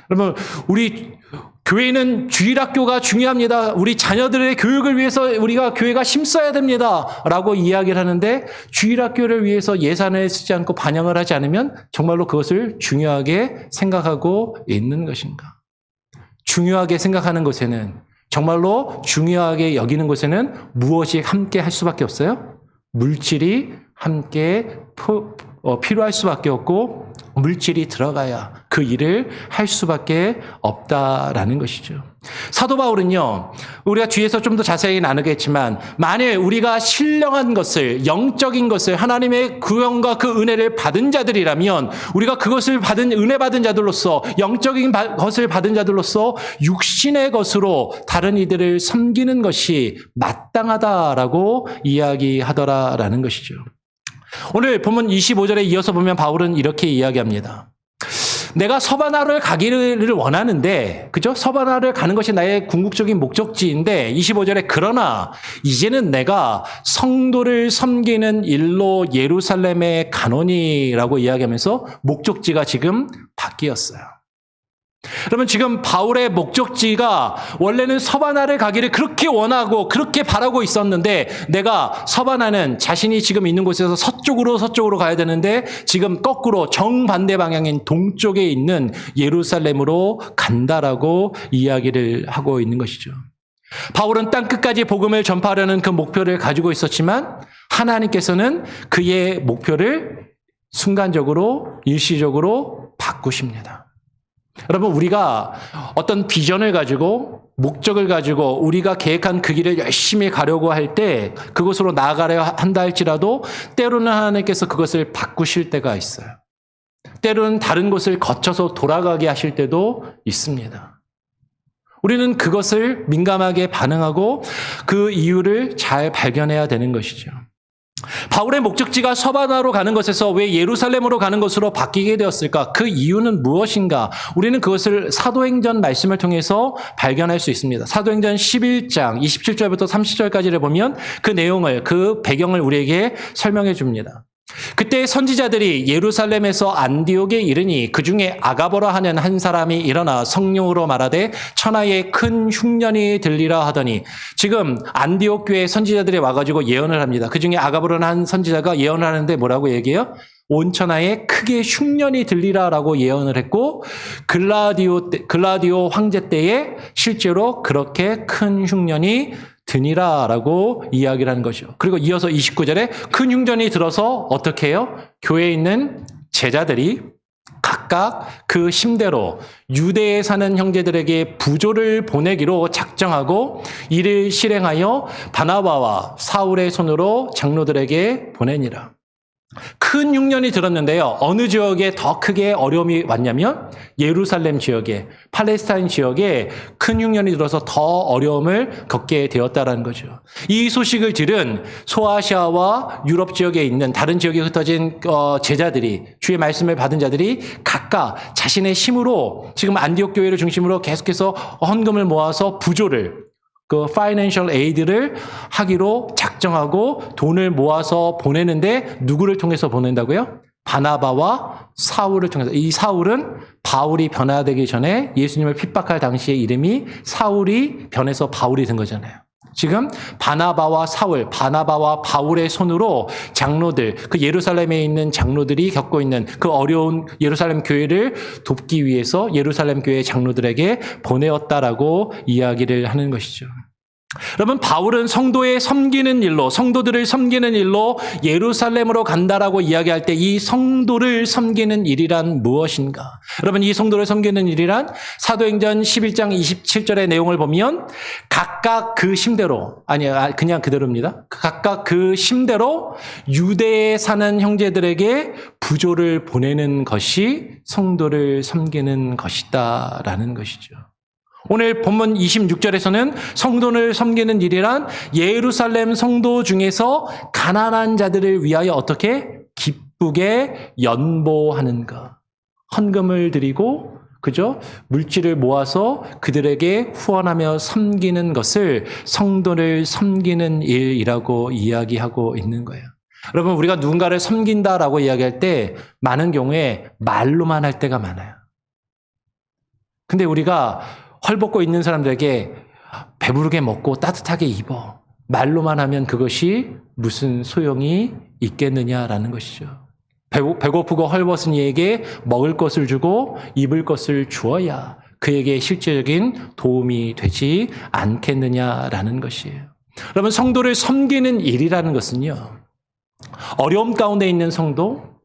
그러면 우리 교회는 주일학교가 중요합니다. 우리 자녀들의 교육을 위해서 우리가 교회가 힘써야 됩니다. 라고 이야기를 하는데 주일학교를 위해서 예산을 쓰지 않고 반영을 하지 않으면 정말로 그것을 중요하게 생각하고 있는 것인가? 중요하게 생각하는 곳에는 정말로 중요하게 여기는 곳에는 무엇이 함께 할 수밖에 없어요? 물질이 함께 필요할 수밖에 없고 물질이 들어가야 그 일을 할 수밖에 없다라는 것이죠. 사도 바울은요, 우리가 뒤에서 좀 더 자세히 나누겠지만 만일 우리가 신령한 것을, 영적인 것을 하나님의 구원과 그 은혜를 받은 자들이라면 우리가 그것을 받은 은혜 받은 자들로서 영적인 것을 받은 자들로서 육신의 것으로 다른 이들을 섬기는 것이 마땅하다라고 이야기하더라라는 것이죠. 오늘 본문 25절에 이어서 보면 바울은 이렇게 이야기합니다. 내가 서바나를 가기를 원하는데, 그죠? 서바나를 가는 것이 나의 궁극적인 목적지인데, 25절에 그러나 이제는 내가 성도를 섬기는 일로 예루살렘에 가노니라고 이야기하면서 목적지가 지금 바뀌었어요. 그러면 지금 바울의 목적지가 원래는 서바나를 가기를 그렇게 원하고 그렇게 바라고 있었는데 내가 서바나는 자신이 지금 있는 곳에서 서쪽으로 가야 되는데 지금 거꾸로 정반대 방향인 동쪽에 있는 예루살렘으로 간다라고 이야기를 하고 있는 것이죠. 바울은 땅끝까지 복음을 전파하려는 그 목표를 가지고 있었지만 하나님께서는 그의 목표를 순간적으로 일시적으로 바꾸십니다. 여러분 우리가 어떤 비전을 가지고 목적을 가지고 우리가 계획한 그 길을 열심히 가려고 할 때 그것으로 나아가려 한다 할지라도 때로는 하나님께서 그것을 바꾸실 때가 있어요. 때로는 다른 곳을 거쳐서 돌아가게 하실 때도 있습니다. 우리는 그것을 민감하게 반응하고 그 이유를 잘 발견해야 되는 것이죠. 바울의 목적지가 서바나로 가는 것에서 왜 예루살렘으로 가는 것으로 바뀌게 되었을까? 그 이유는 무엇인가? 우리는 그것을 사도행전 말씀을 통해서 발견할 수 있습니다. 사도행전 11장 27절부터 30절까지를 보면 그 내용을, 그 배경을 우리에게 설명해 줍니다. 그때 선지자들이 예루살렘에서 안디옥에 이르니 그 중에 아가보라 하는 한 사람이 일어나 성령으로 말하되 천하에 큰 흉년이 들리라 하더니, 지금 안디옥 교회 선지자들이 와가지고 예언을 합니다. 그 중에 아가보라는 한 선지자가 예언을 하는데 뭐라고 얘기해요? 온 천하에 크게 흉년이 들리라라고 예언을 했고, 글라디오 황제 때에 실제로 그렇게 큰 흉년이 드니라라고 이야기를 하는 것이죠. 그리고 이어서 29절에 큰 흉년이 들어서 어떻게 해요? 교회에 있는 제자들이 각각 그 심대로 유대에 사는 형제들에게 부조를 보내기로 작정하고 이를 실행하여 바나바와 사울의 손으로 장로들에게 보내니라. 큰 흉년이 들었는데요. 어느 지역에 더 크게 어려움이 왔냐면 예루살렘 지역에, 팔레스타인 지역에 큰 흉년이 들어서 더 어려움을 겪게 되었다는 거죠. 이 소식을 들은 소아시아와 유럽 지역에 있는 다른 지역에 흩어진 제자들이, 주의 말씀을 받은 자들이 각각 자신의 힘으로 지금 안디옥 교회를 중심으로 계속해서 헌금을 모아서 부조를, 그 파이낸셜 에이드를 하기로 작정하고 돈을 모아서 보내는데 누구를 통해서 보낸다고요? 바나바와 사울을 통해서. 이 사울은 바울이 변화되기 전에 예수님을 핍박할 당시의 이름이 사울이 변해서 바울이 된 거잖아요. 지금 바나바와 사울, 바나바와 바울의 손으로 장로들, 그 예루살렘에 있는 장로들이 겪고 있는 그 어려운 예루살렘 교회를 돕기 위해서 예루살렘 교회 장로들에게 보내었다라고 이야기를 하는 것이죠. 여러분, 바울은 성도의 섬기는 일로, 성도들을 섬기는 일로 예루살렘으로 간다라고 이야기할 때 이 성도를 섬기는 일이란 무엇인가? 여러분, 이 성도를 섬기는 일이란 사도행전 11장 27절의 내용을 보면 각각 그 심대로, 그냥 그대로입니다. 각각 그 심대로 유대에 사는 형제들에게 부조를 보내는 것이 성도를 섬기는 것이다라는 것이죠. 오늘 본문 26절에서는 성도를 섬기는 일이란 예루살렘 성도 중에서 가난한 자들을 위하여 어떻게 기쁘게 연보하는가. 헌금을 드리고, 그죠? 물질을 모아서 그들에게 후원하며 섬기는 것을 성도를 섬기는 일이라고 이야기하고 있는 거예요. 여러분, 우리가 누군가를 섬긴다라고 이야기할 때 많은 경우에 말로만 할 때가 많아요. 근데 우리가 헐벗고 있는 사람들에게 배부르게 먹고 따뜻하게 입어, 말로만 하면 그것이 무슨 소용이 있겠느냐라는 것이죠. 배고프고 헐벗은 이에게 먹을 것을 주고 입을 것을 주어야 그에게 실질적인 도움이 되지 않겠느냐라는 것이에요. 여러분, 성도를 섬기는 일이라는 것은요, 어려움 가운데 있는 성도,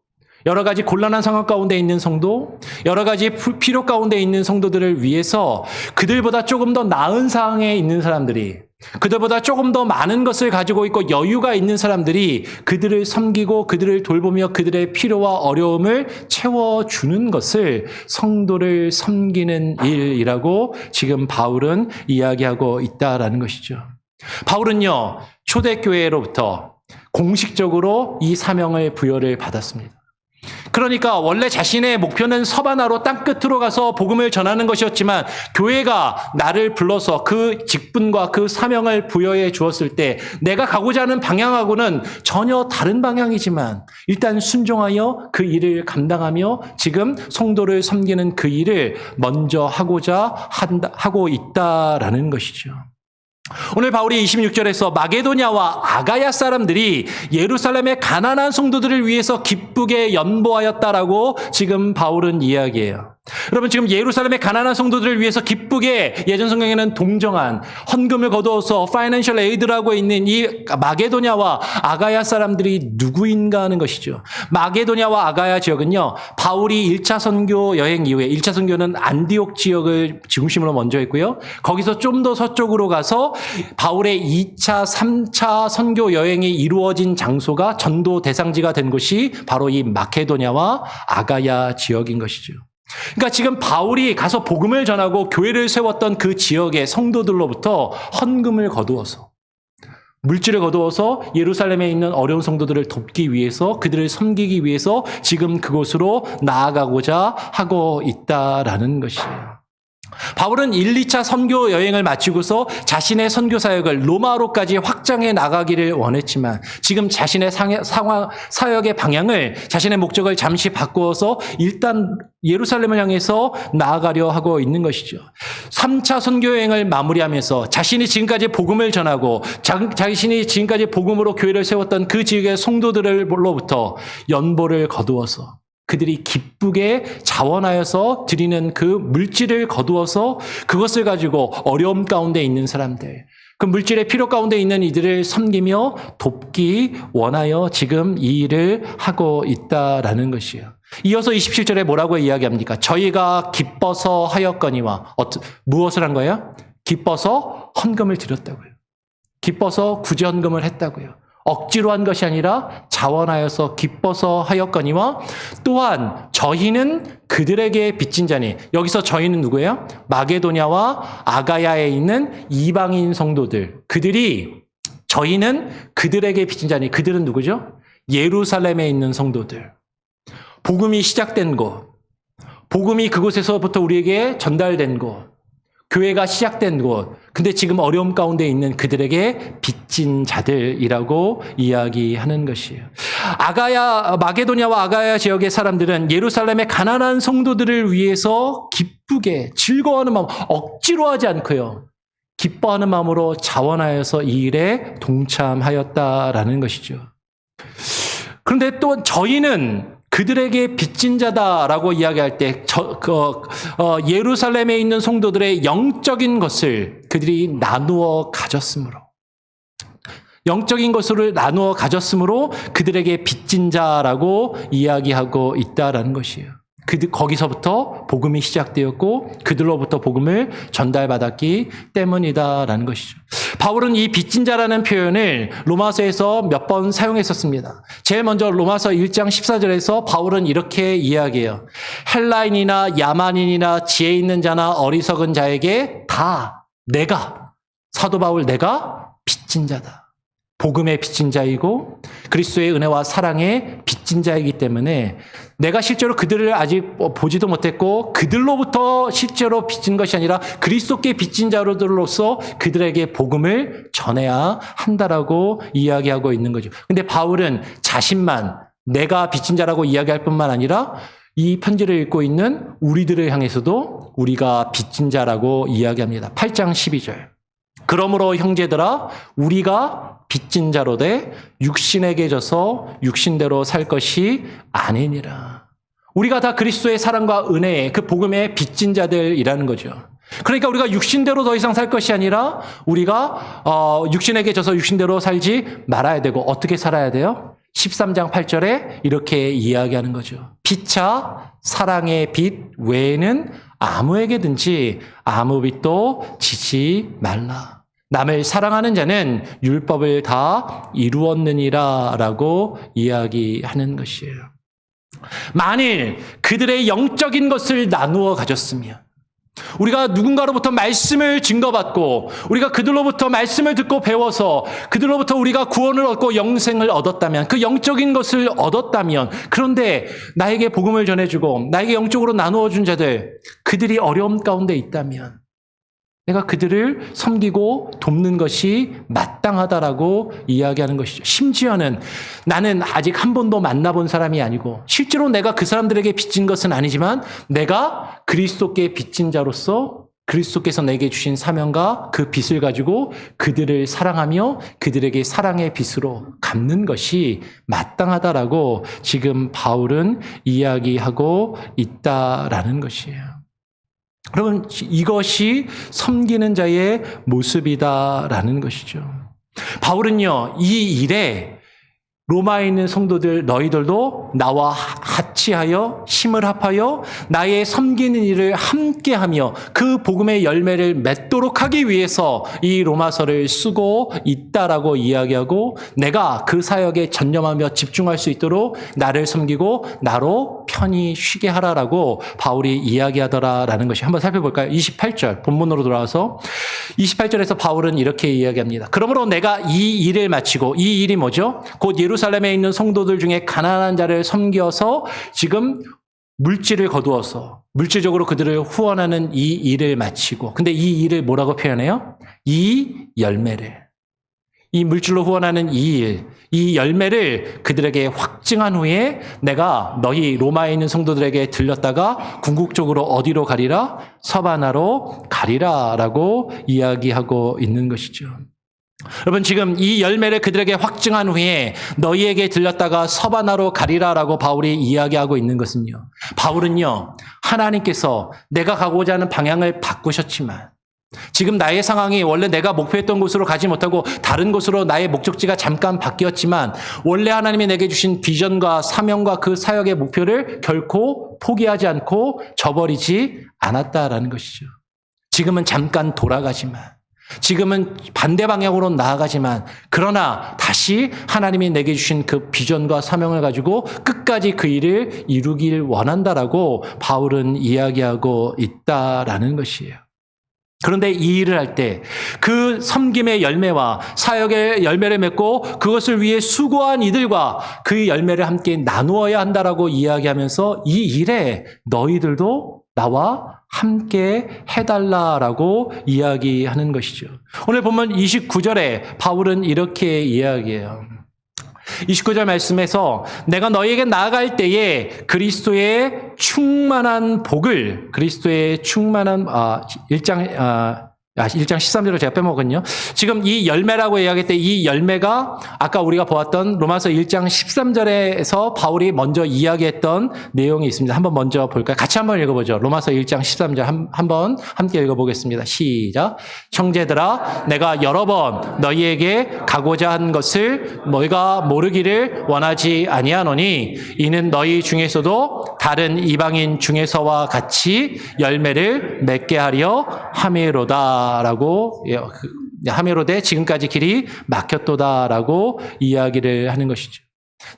여러 가지 곤란한 상황 가운데 있는 성도, 여러 가지 필요 가운데 있는 성도들을 위해서 그들보다 조금 더 나은 상황에 있는 사람들이, 그들보다 조금 더 많은 것을 가지고 있고 여유가 있는 사람들이 그들을 섬기고 그들을 돌보며 그들의 필요와 어려움을 채워주는 것을 성도를 섬기는 일이라고 지금 바울은 이야기하고 있다라는 것이죠. 바울은요, 초대교회로부터 공식적으로 이 사명을 부여를 받았습니다. 그러니까 원래 자신의 목표는 서바나로 땅끝으로 가서 복음을 전하는 것이었지만 교회가 나를 불러서 그 직분과 그 사명을 부여해 주었을 때 내가 가고자 하는 방향하고는 전혀 다른 방향이지만 일단 순종하여 그 일을 감당하며 지금 성도를 섬기는 그 일을 먼저 하고 있다라는 것이죠. 오늘 바울이 26절에서 마게도냐와 아가야 사람들이 예루살렘의 가난한 성도들을 위해서 기쁘게 연보하였다라고 지금 바울은 이야기해요. 여러분, 지금 예루살렘의 가난한 성도들을 위해서 기쁘게, 예전 성경에는 동정한 헌금을 거두어서 파이낸셜 에이드라고 있는 이 마게도냐와 아가야 사람들이 누구인가 하는 것이죠. 마게도냐와 아가야 지역은요, 바울이 1차 선교 여행 이후에, 1차 선교는 안디옥 지역을 중심으로 먼저 했고요, 거기서 좀 더 서쪽으로 가서 바울의 2차, 3차 선교 여행이 이루어진 장소가 전도 대상지가 된 곳이 바로 이 마케도냐와 아가야 지역인 것이죠. 그러니까 지금 바울이 가서 복음을 전하고 교회를 세웠던 그 지역의 성도들로부터 헌금을 거두어서 물질을 거두어서 예루살렘에 있는 어려운 성도들을 돕기 위해서, 그들을 섬기기 위해서 지금 그곳으로 나아가고자 하고 있다라는 것이에요. 바울은 1, 2차 선교 여행을 마치고서 자신의 선교 사역을 로마로까지 확장해 나가기를 원했지만 지금 자신의 사역의 방향을, 자신의 목적을 잠시 바꾸어서 일단 예루살렘을 향해서 나아가려 하고 있는 것이죠. 3차 선교 여행을 마무리하면서 자신이 지금까지 복음을 전하고 자신이 지금까지 복음으로 교회를 세웠던 그 지역의 성도들로부터 연보를 거두어서 그들이 기쁘게 자원하여서 드리는 그 물질을 거두어서 그것을 가지고 어려움 가운데 있는 사람들, 그 물질의 필요 가운데 있는 이들을 섬기며 돕기 원하여 지금 이 일을 하고 있다라는 것이에요. 이어서 27절에 뭐라고 이야기합니까? 저희가 기뻐서 하였거니와 무엇을 한 거예요? 기뻐서 헌금을 드렸다고요. 기뻐서 구제헌금을 했다고요. 억지로 한 것이 아니라 자원하여서 기뻐서 하였거니와 또한 저희는 그들에게 빚진 자니, 여기서 저희는 누구예요? 마게도냐와 아가야에 있는 이방인 성도들, 저희는 그들에게 빚진 자니, 그들은 누구죠? 예루살렘에 있는 성도들. 복음이 시작된 곳, 복음이 그곳에서부터 우리에게 전달된 곳, 교회가 시작된 곳, 근데 지금 어려움 가운데 있는 그들에게 빚진 자들이라고 이야기하는 것이에요. 마게도냐와 아가야 지역의 사람들은 예루살렘의 가난한 성도들을 위해서 기쁘게 즐거워하는 마음, 억지로 하지 않고요, 기뻐하는 마음으로 자원하여서 이 일에 동참하였다라는 것이죠. 그런데 또 저희는 그들에게 빚진 자다라고 이야기할 때 예루살렘에 있는 성도들의 영적인 것을 그들이 나누어 가졌으므로, 영적인 것을 나누어 가졌으므로 그들에게 빚진 자라고 이야기하고 있다라는 것이에요. 거기서부터 복음이 시작되었고 그들로부터 복음을 전달받았기 때문이다라는 것이죠. 바울은 이 빚진 자라는 표현을 로마서에서 몇 번 사용했었습니다. 제일 먼저 로마서 1장 14절에서 바울은 이렇게 이야기해요. 헬라인이나 야만인이나 지혜 있는 자나 어리석은 자에게 다 사도 바울 내가 빚진 자다. 복음의 빚진 자이고 그리스도의 은혜와 사랑의 빚진 자이기 때문에 내가 실제로 그들을 아직 보지도 못했고 그들로부터 실제로 빚진 것이 아니라 그리스도께 빚진 자로들로서 그들에게 복음을 전해야 한다라고 이야기하고 있는 거죠. 근데 바울은 자신만 내가 빚진 자라고 이야기할 뿐만 아니라 이 편지를 읽고 있는 우리들을 향해서도 우리가 빚진 자라고 이야기합니다. 8장 12절. 그러므로 형제들아 우리가 빚진 자로 돼 육신에게 져서 육신대로 살 것이 아니니라. 우리가 다 그리스도의 사랑과 은혜의 그 복음의 빚진 자들이라는 거죠. 그러니까 우리가 육신대로 더 이상 살 것이 아니라 우리가 육신에게 져서 육신대로 살지 말아야 되고 어떻게 살아야 돼요? 13장 8절에 이렇게 이야기하는 거죠. 피차 사랑의 빚 외에는 아무에게든지 아무 빚도 지지 말라. 남을 사랑하는 자는 율법을 다 이루었느니라 라고 이야기하는 것이에요. 만일 그들의 영적인 것을 나누어 가졌으면, 우리가 누군가로부터 말씀을 증거받고 우리가 그들로부터 말씀을 듣고 배워서 그들로부터 우리가 구원을 얻고 영생을 얻었다면, 그 영적인 것을 얻었다면, 그런데 나에게 복음을 전해주고 나에게 영적으로 나누어 준 자들, 그들이 어려움 가운데 있다면 내가 그들을 섬기고 돕는 것이 마땅하다라고 이야기하는 것이죠. 심지어는 나는 아직 한 번도 만나본 사람이 아니고 실제로 내가 그 사람들에게 빚진 것은 아니지만 내가 그리스도께 빚진 자로서 그리스도께서 내게 주신 사명과 그 빚을 가지고 그들을 사랑하며 그들에게 사랑의 빚으로 갚는 것이 마땅하다라고 지금 바울은 이야기하고 있다라는 것이에요. 여러분, 이것이 섬기는 자의 모습이다라는 것이죠. 바울은요, 이 일에 로마에 있는 성도들 너희들도 나와 같이하여 힘을 합하여 나의 섬기는 일을 함께하며 그 복음의 열매를 맺도록 하기 위해서 이 로마서를 쓰고 있다라고 이야기하고, 내가 그 사역에 전념하며 집중할 수 있도록 나를 섬기고 나로 편히 쉬게 하라라고 바울이 이야기하더라라는 것이 한번 살펴볼까요? 28절 본문으로 돌아와서 28절에서 바울은 이렇게 이야기합니다. 그러므로 내가 이 일을 마치고, 이 일이 뭐죠? 곧 예루살렘에 있는 성도들 중에 가난한 자를 섬겨서 지금 물질을 거두어서 물질적으로 그들을 후원하는 이 일을 마치고, 근데 이 일을 뭐라고 표현해요? 이 열매를, 이 물질로 후원하는 이 일, 이 열매를 그들에게 확증한 후에 내가 너희 로마에 있는 성도들에게 들렸다가 궁극적으로 어디로 가리라? 서바나로 가리라 라고 이야기하고 있는 것이죠. 여러분, 지금 이 열매를 그들에게 확증한 후에 너희에게 들렸다가 서바나로 가리라라고 바울이 이야기하고 있는 것은요, 바울은요, 하나님께서 내가 가고자 하는 방향을 바꾸셨지만 지금 나의 상황이 원래 내가 목표했던 곳으로 가지 못하고 다른 곳으로 나의 목적지가 잠깐 바뀌었지만 원래 하나님이 내게 주신 비전과 사명과 그 사역의 목표를 결코 포기하지 않고 저버리지 않았다라는 것이죠. 지금은 잠깐 돌아가지만, 지금은 반대 방향으로 나아가지만, 그러나 다시 하나님이 내게 주신 그 비전과 사명을 가지고 끝까지 그 일을 이루길 원한다라고 바울은 이야기하고 있다라는 것이에요. 그런데 이 일을 할 때 그 섬김의 열매와 사역의 열매를 맺고 그것을 위해 수고한 이들과 그 열매를 함께 나누어야 한다라고 이야기하면서 이 일에 너희들도 나와 함께 해달라라고 이야기하는 것이죠. 오늘 보면 29절에 바울은 이렇게 이야기해요. 29절 말씀에서 내가 너희에게 나아갈 때에 그리스도의 충만한 복을, 그리스도의 충만한 1장 13절을 제가 빼먹었군요. 지금 이 열매라고 이야기할 때 이 열매가 아까 우리가 보았던 로마서 1장 13절에서 바울이 먼저 이야기했던 내용이 있습니다. 한번 먼저 볼까요? 같이 한번 읽어보죠. 로마서 1장 13절 한번 함께 읽어보겠습니다. 시작. 형제들아, 내가 여러 번 너희에게 가고자 한 것을 너희가 모르기를 원하지 아니하노니 이는 너희 중에서도 다른 이방인 중에서와 같이 열매를 맺게 하려 함이로다. 라고 하메로되 지금까지 길이 막혔도다라고 이야기를 하는 것이죠.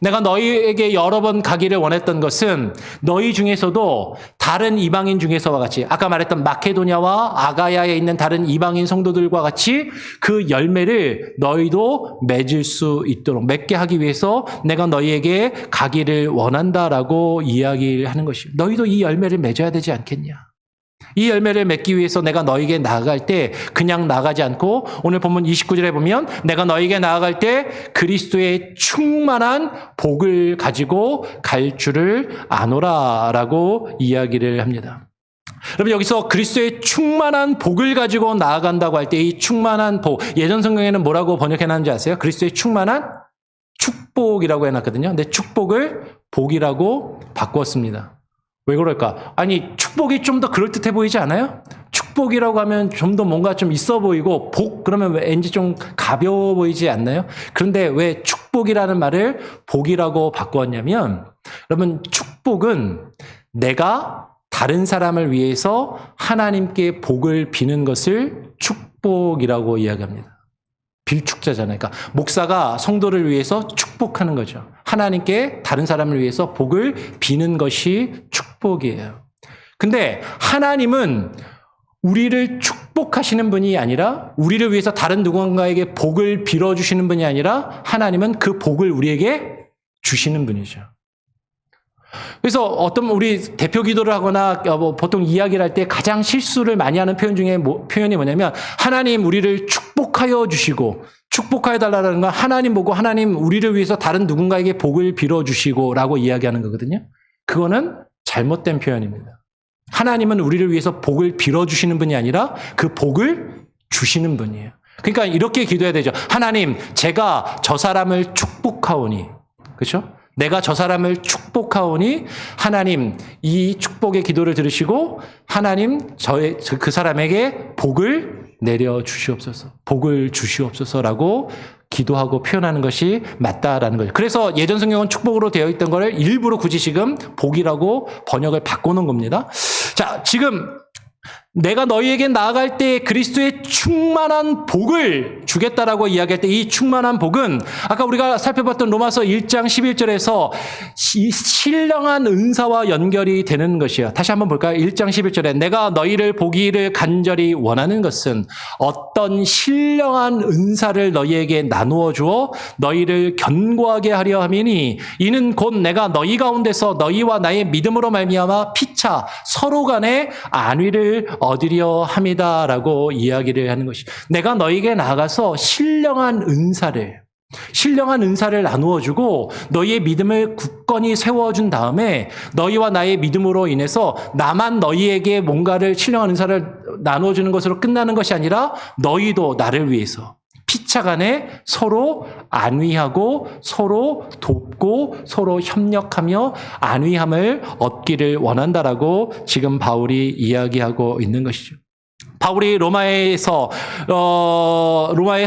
내가 너희에게 여러 번 가기를 원했던 것은 너희 중에서도 다른 이방인 중에서와 같이, 아까 말했던 마케도냐와 아가야에 있는 다른 이방인 성도들과 같이 그 열매를 너희도 맺을 수 있도록, 맺게 하기 위해서 내가 너희에게 가기를 원한다라고 이야기를 하는 것이에요. 너희도 이 열매를 맺어야 되지 않겠냐? 이 열매를 맺기 위해서 내가 너에게 나아갈 때 그냥 나가지 않고, 오늘 본문 29절에 보면 내가 너에게 나아갈 때 그리스도의 충만한 복을 가지고 갈 줄을 아노라라고 이야기를 합니다. 여러분, 여기서 그리스도의 충만한 복을 가지고 나아간다고 할 때 이 충만한 복, 예전 성경에는 뭐라고 번역해놨는지 아세요? 그리스도의 충만한 축복이라고 해놨거든요. 근데 축복을 복이라고 바꾸었습니다. 왜 그럴까? 아니, 축복이 좀 더 그럴듯해 보이지 않아요? 축복이라고 하면 좀 더 뭔가 좀 있어 보이고, 복 그러면 왠지 좀 가벼워 보이지 않나요? 그런데 왜 축복이라는 말을 복이라고 바꾸었냐면, 여러분, 축복은 내가 다른 사람을 위해서 하나님께 복을 비는 것을 축복이라고 이야기합니다. 빌축자잖아요. 그러니까 목사가 성도를 위해서 축복하는 거죠. 하나님께 다른 사람을 위해서 복을 비는 것이 축복이에요. 근데 하나님은 우리를 축복하시는 분이 아니라, 우리를 위해서 다른 누군가에게 복을 빌어주시는 분이 아니라 하나님은 그 복을 우리에게 주시는 분이죠. 그래서 어떤 우리 대표 기도를 하거나 보통 이야기를 할 때 가장 실수를 많이 하는 표현 중에 표현이 뭐냐면, 하나님 우리를 축복하여 주시고, 축복하여 달라는 건 하나님 보고 하나님 우리를 위해서 다른 누군가에게 복을 빌어주시고 라고 이야기하는 거거든요. 그거는 잘못된 표현입니다. 하나님은 우리를 위해서 복을 빌어주시는 분이 아니라 그 복을 주시는 분이에요. 그러니까 이렇게 기도해야 되죠. 하나님, 제가 저 사람을 축복하오니, 그렇죠? 내가 저 사람을 축복하오니 하나님 이 축복의 기도를 들으시고 하나님 그 사람에게 복을 내려 주시옵소서, 복을 주시옵소서라고 기도하고 표현하는 것이 맞다라는 거죠. 그래서 예전 성경은 축복으로 되어 있던 거를 일부러 굳이 지금 복이라고 번역을 바꾸는 겁니다. 자, 지금 내가 너희에게 나아갈 때 그리스도의 충만한 복을 주겠다라고 이야기할 때 이 충만한 복은 아까 우리가 살펴봤던 로마서 1장 11절에서 이 신령한 은사와 연결이 되는 것이야. 다시 한번 볼까요? 1장 11절에 내가 너희를 보기를 간절히 원하는 것은 어떤 신령한 은사를 너희에게 나누어 주어 너희를 견고하게 하려 함이니 이는 곧 내가 너희 가운데서 너희와 나의 믿음으로 말미암아 피차 서로 간에 안위를 얻으려 함이다라고 이야기를 하는 것이. 내가 너희에게 나아가서 신령한 은사를 나누어 주고 너희의 믿음을 굳건히 세워준 다음에 너희와 나의 믿음으로 인해서 나만 너희에게 뭔가를 신령한 은사를 나누어 주는 것으로 끝나는 것이 아니라 너희도 나를 위해서 피차간에 서로 안위하고 서로 돕고 서로 협력하며 안위함을 얻기를 원한다라고 지금 바울이 이야기하고 있는 것이죠. 바울이 로마의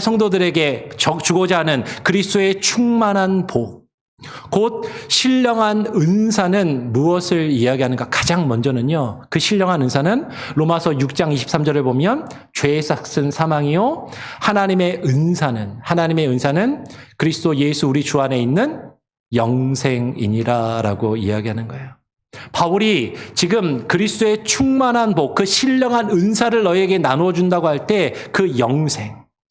성도들에게 주고자 하는 그리스도의 충만한 복, 곧 신령한 은사는 무엇을 이야기하는가? 가장 먼저는요, 그 신령한 은사는 로마서 6장 23절을 보면 죄의 삭은 사망이요 하나님의 은사는 그리스도 예수 우리 주 안에 있는 영생이니라라고 이야기하는 거예요. 바울이 지금 그리스도의 충만한 복, 그 신령한 은사를 너에게 나누어 준다고 할 때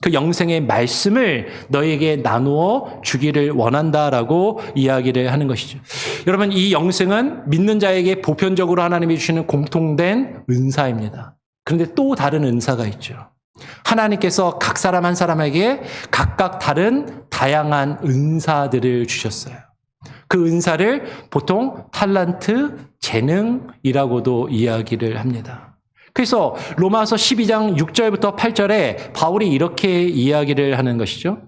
그 영생의 말씀을 너에게 나누어 주기를 원한다라고 이야기를 하는 것이죠. 여러분, 이 영생은 믿는 자에게 보편적으로 하나님이 주시는 공통된 은사입니다. 그런데 또 다른 은사가 있죠. 하나님께서 각 사람 한 사람에게 각각 다양한 은사들을 주셨어요. 그 은사를 보통 탈란트, 재능이라고도 이야기를 합니다. 그래서 로마서 12장 6절부터 8절에 바울이 이렇게 이야기를 하는 것이죠.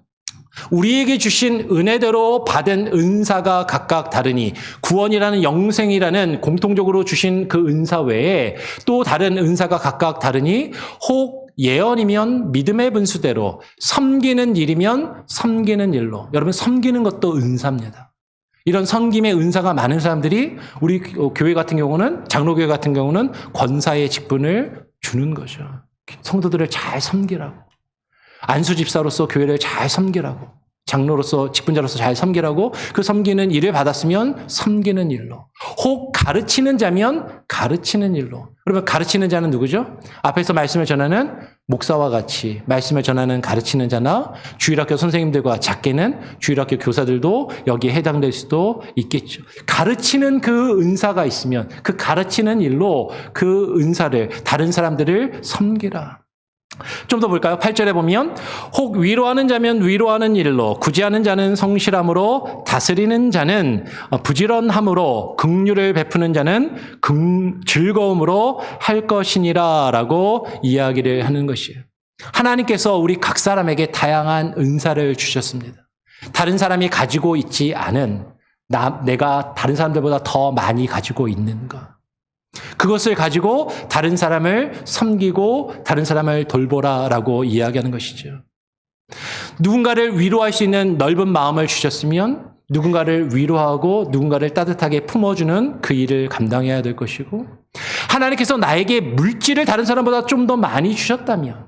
우리에게 주신 은혜대로 받은 은사가 각각 다르니 구원이라는 영생이라는 공통적으로 주신 그 은사 외에 또 다른 은사가 각각 다르니 혹 예언이면 믿음의 분수대로 섬기는 일이면 섬기는 일로. 여러분, 섬기는 것도 은사입니다. 이런 섬김의 은사가 많은 사람들이 우리 교회 같은 경우는, 장로교회 같은 경우는 권사의 직분을 주는 거죠. 성도들을 잘 섬기라고. 안수집사로서 교회를 잘 섬기라고. 장로로서, 직분자로서 잘 섬기라고. 그 섬기는 일을 받았으면 섬기는 일로. 혹 가르치는 자면 가르치는 일로. 그러면 가르치는 자는 누구죠? 앞에서 말씀을 전하는 목사와 같이 말씀을 전하는 가르치는 자나 주일학교 선생님들과 작게는 주일학교 교사들도 여기에 해당될 수도 있겠죠. 가르치는 그 은사가 있으면 그 가르치는 일로 그 은사를, 다른 사람들을 섬기라. 좀 더 볼까요? 8절에 보면 혹 위로하는 자면 위로하는 일로, 구제하는 자는 성실함으로, 다스리는 자는 부지런함으로, 긍휼을 베푸는 자는 즐거움으로 할 것이니라 라고 이야기를 하는 것이에요. 하나님께서 우리 각 사람에게 다양한 은사를 주셨습니다. 다른 사람이 가지고 있지 않은, 내가 다른 사람들보다 더 많이 가지고 있는 것, 그것을 가지고 다른 사람을 섬기고 다른 사람을 돌보라라고 이야기하는 것이죠. 누군가를 위로할 수 있는 넓은 마음을 주셨으면 누군가를 위로하고 누군가를 따뜻하게 품어주는 그 일을 감당해야 될 것이고, 하나님께서 나에게 물질을 다른 사람보다 좀 더 많이 주셨다면,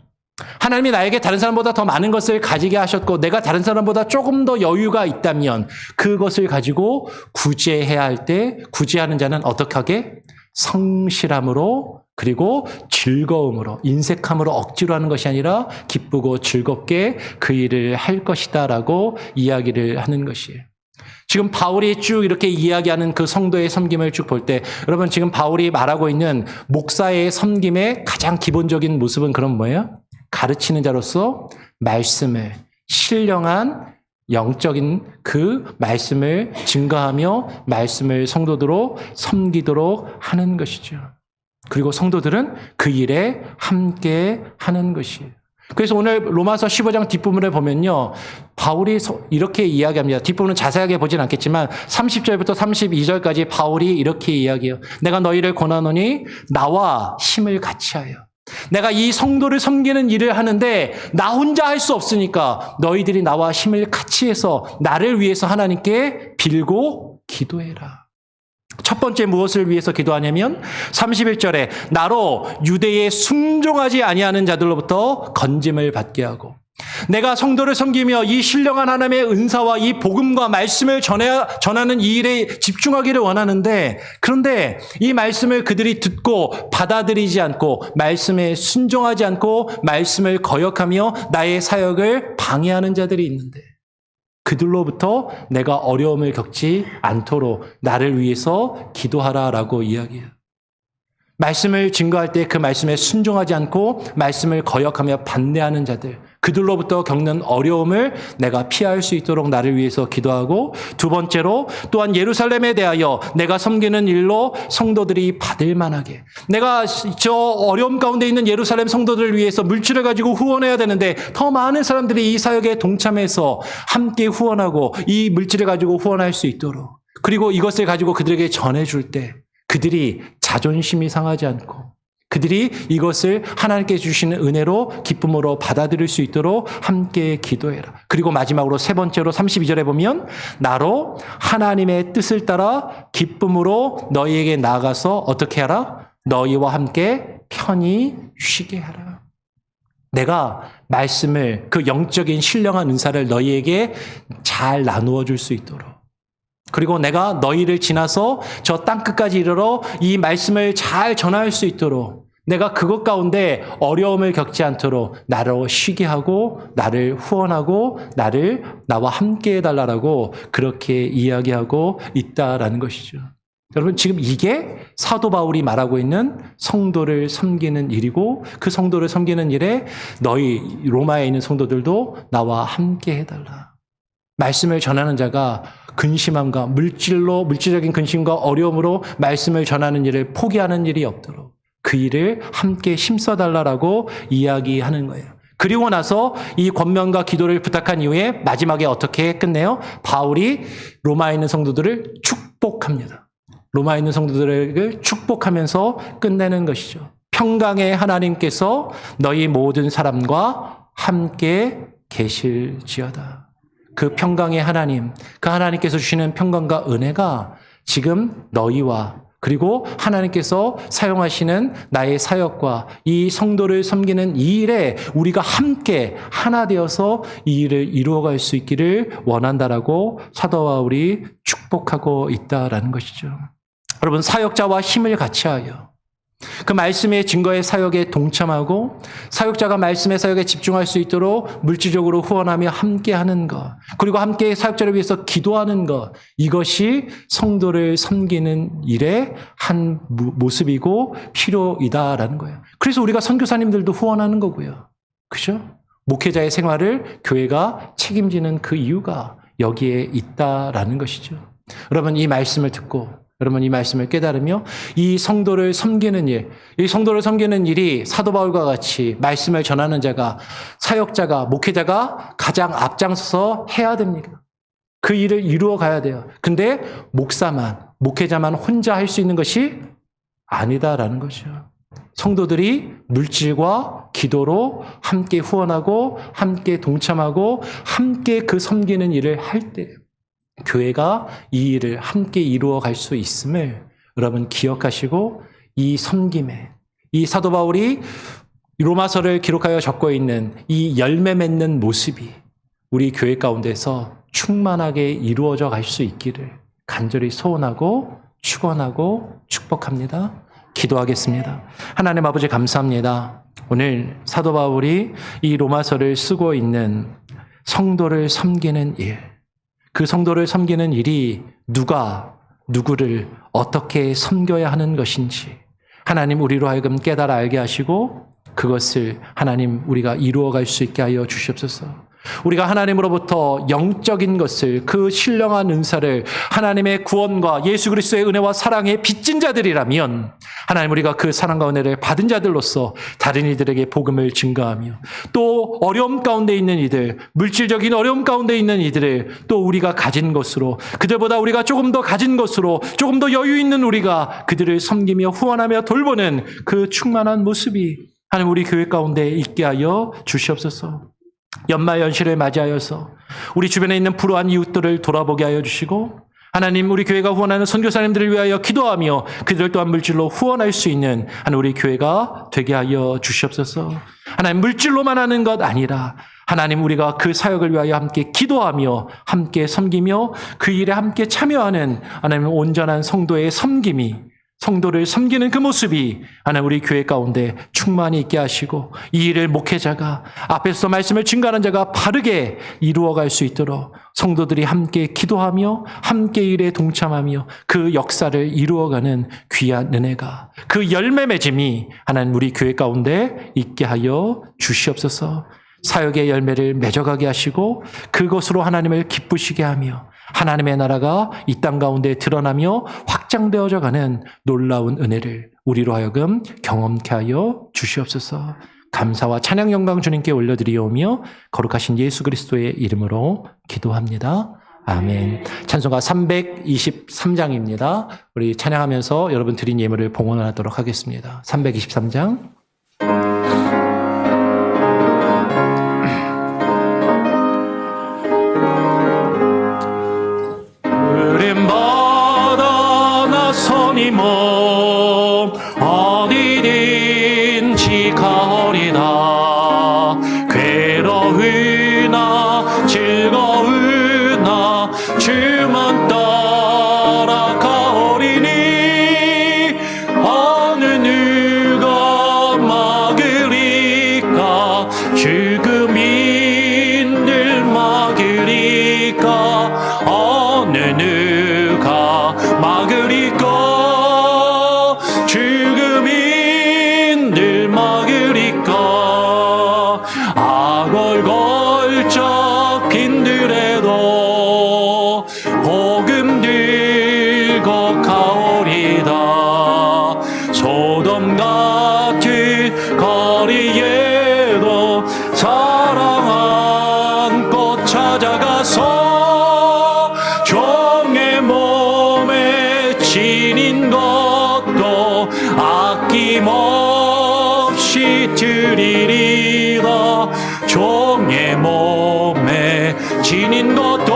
하나님이 나에게 다른 사람보다 더 많은 것을 가지게 하셨고 내가 다른 사람보다 조금 더 여유가 있다면 그것을 가지고 구제해야 할 때 구제하는 자는 어떻게 하게? 성실함으로, 그리고 즐거움으로, 인색함으로 억지로 하는 것이 아니라 기쁘고 즐겁게 그 일을 할 것이다라고 이야기를 하는 것이에요. 지금 바울이 쭉 이렇게 이야기하는 그 성도의 섬김을 쭉 볼 때, 여러분, 지금 바울이 말하고 있는 목사의 섬김의 가장 기본적인 모습은 그런 뭐예요? 가르치는 자로서 말씀을, 신령한 영적인 그 말씀을 증거하며 말씀을 성도들로 섬기도록 하는 것이죠. 그리고 성도들은 그 일에 함께 하는 것이에요. 그래서 오늘 로마서 15장 뒷부분을 보면요, 바울이 이렇게 이야기합니다. 뒷부분은 자세하게 보진 않겠지만 30절부터 32절까지 바울이 이렇게 이야기해요. 내가 너희를 권하노니 나와 힘을 같이하여. 내가 이 성도를 섬기는 일을 하는데 나 혼자 할 수 없으니까 너희들이 나와 힘을 같이 해서 나를 위해서 하나님께 빌고 기도해라. 첫 번째 무엇을 위해서 기도하냐면 31절에 나로 유대에 순종하지 아니하는 자들로부터 건짐을 받게 하고, 내가 성도를 섬기며 이 신령한 하나님의 은사와 이 복음과 말씀을 전하는 이 일에 집중하기를 원하는데, 그런데 이 말씀을 그들이 듣고 받아들이지 않고 말씀에 순종하지 않고 말씀을 거역하며 나의 사역을 방해하는 자들이 있는데, 그들로부터 내가 어려움을 겪지 않도록 나를 위해서 기도하라라고 이야기해요. 말씀을 증거할 때 그 말씀에 순종하지 않고 말씀을 거역하며 반대하는 자들, 그들로부터 겪는 어려움을 내가 피할 수 있도록 나를 위해서 기도하고, 두 번째로 또한 예루살렘에 대하여 내가 섬기는 일로 성도들이 받을 만하게, 내가 저 어려움 가운데 있는 예루살렘 성도들을 위해서 물질을 가지고 후원해야 되는데 더 많은 사람들이 이 사역에 동참해서 함께 후원하고 이 물질을 가지고 후원할 수 있도록, 그리고 이것을 가지고 그들에게 전해줄 때 그들이 자존심이 상하지 않고 그들이 이것을 하나님께 주시는 은혜로 기쁨으로 받아들일 수 있도록 함께 기도해라. 그리고 마지막으로 세 번째로 32절에 보면 나로 하나님의 뜻을 따라 기쁨으로 너희에게 나아가서 어떻게 하라? 너희와 함께 편히 쉬게 하라. 내가 말씀을, 그 영적인 신령한 은사를 너희에게 잘 나누어 줄 수 있도록, 그리고 내가 너희를 지나서 저 땅끝까지 이르러 이 말씀을 잘 전할 수 있도록, 내가 그것 가운데 어려움을 겪지 않도록 나로 쉬게 하고 나를 후원하고 나와 함께 해달라고 그렇게 이야기하고 있다라는 것이죠. 여러분, 지금 이게 사도 바울이 말하고 있는 성도를 섬기는 일이고, 그 성도를 섬기는 일에 너희 로마에 있는 성도들도 나와 함께 해달라. 말씀을 전하는 자가 근심함과 물질적인 근심과 어려움으로 말씀을 전하는 일을 포기하는 일이 없도록 그 일을 함께 힘써달라고 이야기하는 거예요. 그리고 나서 이 권면과 기도를 부탁한 이후에 마지막에 어떻게 끝내요? 바울이 로마에 있는 성도들을 축복합니다. 로마에 있는 성도들을 축복하면서 끝내는 것이죠. 평강의 하나님께서 너희 모든 사람과 함께 계실지어다. 그 평강의 하나님, 그 하나님께서 주시는 평강과 은혜가 지금 너희와, 그리고 하나님께서 사용하시는 나의 사역과 이 성도를 섬기는 이 일에 우리가 함께 하나 되어서 이 일을 이루어갈 수 있기를 원한다라고 사도 바울이 축복하고 있다라는 것이죠. 여러분, 사역자와 힘을 같이하여 그 말씀의 증거의 사역에 동참하고 사역자가 말씀의 사역에 집중할 수 있도록 물질적으로 후원하며 함께하는 것, 그리고 함께 사역자를 위해서 기도하는 것, 이것이 성도를 섬기는 일의 한 모습이고 필요이다라는 거예요. 그래서 우리가 선교사님들도 후원하는 거고요. 그죠? 목회자의 생활을 교회가 책임지는 그 이유가 여기에 있다라는 것이죠. 여러분, 이 말씀을 듣고 여러분 이 말씀을 깨달으며 이 성도를 섬기는 일, 이 성도를 섬기는 일이 사도 바울과 같이 말씀을 전하는 자가, 사역자가, 목회자가 가장 앞장서서 해야 됩니다. 그 일을 이루어 가야 돼요. 근데 목회자만 혼자 할 수 있는 것이 아니다라는 거죠. 성도들이 물질과 기도로 함께 후원하고 함께 동참하고 함께 그 섬기는 일을 할 때 교회가 이 일을 함께 이루어 갈 수 있음을 여러분 기억하시고, 이 섬김에, 이 사도 바울이 로마서를 기록하여 적고 있는 이 열매 맺는 모습이 우리 교회 가운데서 충만하게 이루어져 갈 수 있기를 간절히 소원하고 축원하고 축복합니다. 기도하겠습니다. 하나님 아버지, 감사합니다. 오늘 사도 바울이 이 로마서를 쓰고 있는 성도를 섬기는 일, 그 성도를 섬기는 일이 누가 누구를 어떻게 섬겨야 하는 것인지 하나님 우리로 하여금 깨달아 알게 하시고 그것을 하나님 우리가 이루어갈 수 있게 하여 주시옵소서. 우리가 하나님으로부터 영적인 것을, 그 신령한 은사를, 하나님의 구원과 예수 그리스도의 은혜와 사랑에 빚진 자들이라면 하나님 우리가 그 사랑과 은혜를 받은 자들로서 다른 이들에게 복음을 증거하며, 또 어려움 가운데 있는 이들, 물질적인 어려움 가운데 있는 이들을 또 우리가 가진 것으로, 그들보다 우리가 조금 더 가진 것으로, 조금 더 여유 있는 우리가 그들을 섬기며 후원하며 돌보는 그 충만한 모습이 하나님 우리 교회 가운데 있게 하여 주시옵소서. 연말 연시를 맞이하여서 우리 주변에 있는 불우한 이웃들을 돌아보게 하여 주시고, 하나님, 우리 교회가 후원하는 선교사님들을 위하여 기도하며 그들을 또한 물질로 후원할 수 있는 하나님, 우리 교회가 되게 하여 주시옵소서. 하나님, 물질로만 하는 것 아니라 하나님, 우리가 그 사역을 위하여 함께 기도하며 함께 섬기며 그 일에 함께 참여하는 하나님 온전한 성도의 섬김이, 성도를 섬기는 그 모습이 하나님 우리 교회 가운데 충만히 있게 하시고 이 일을 목회자가, 앞에서 말씀을 증거하는 자가 바르게 이루어갈 수 있도록 성도들이 함께 기도하며 함께 일에 동참하며 그 역사를 이루어가는 귀한 은혜가, 그 열매 맺음이 하나님 우리 교회 가운데 있게 하여 주시옵소서. 사역의 열매를 맺어가게 하시고 그것으로 하나님을 기쁘시게 하며 하나님의 나라가 이 땅 가운데 드러나며 확장되어져 가는 놀라운 은혜를 우리로 하여금 경험케 하여 주시옵소서. 감사와 찬양 영광 주님께 올려드리오며 거룩하신 예수 그리스도의 이름으로 기도합니다. 아멘. 찬송가 323장입니다. 우리 찬양하면서 여러분 드린 예물을 봉헌하도록 하겠습니다. 323장. 몸 어디든지 가리다. 괴로우나 즐거우나 주만 따라 가오리니 어느 누가 막으리까. 죽음인들 막으리까. 어느 누가 막으리까. 죽음인들 막으리까. 악을 걸쳐 빈들에도 복음 들고 가오리다. 소돔 같은 거리에도 사랑 안고 찾아가서 종의 몸에 지닌 것도 아낌없이 드리리라. 종의 몸에 지닌 것도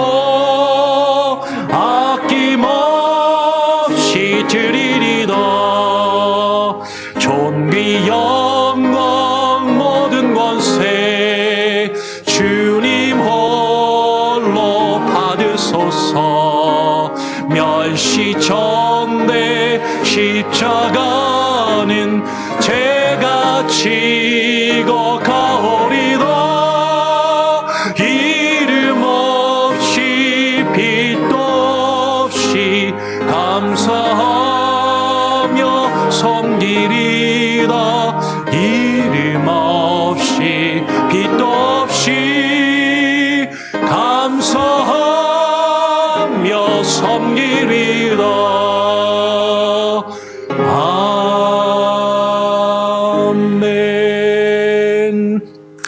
아낌없이 드리리라. 존귀 영광 모든 권세 주님 홀로 받으소서. 멸시정대 십자가는 제가 지고 가오리다. 이름 없이 빛도 없이 감사하며 섬기리다. 이름 없이 빛도 없이 감사하며 섬기리다. 아멘.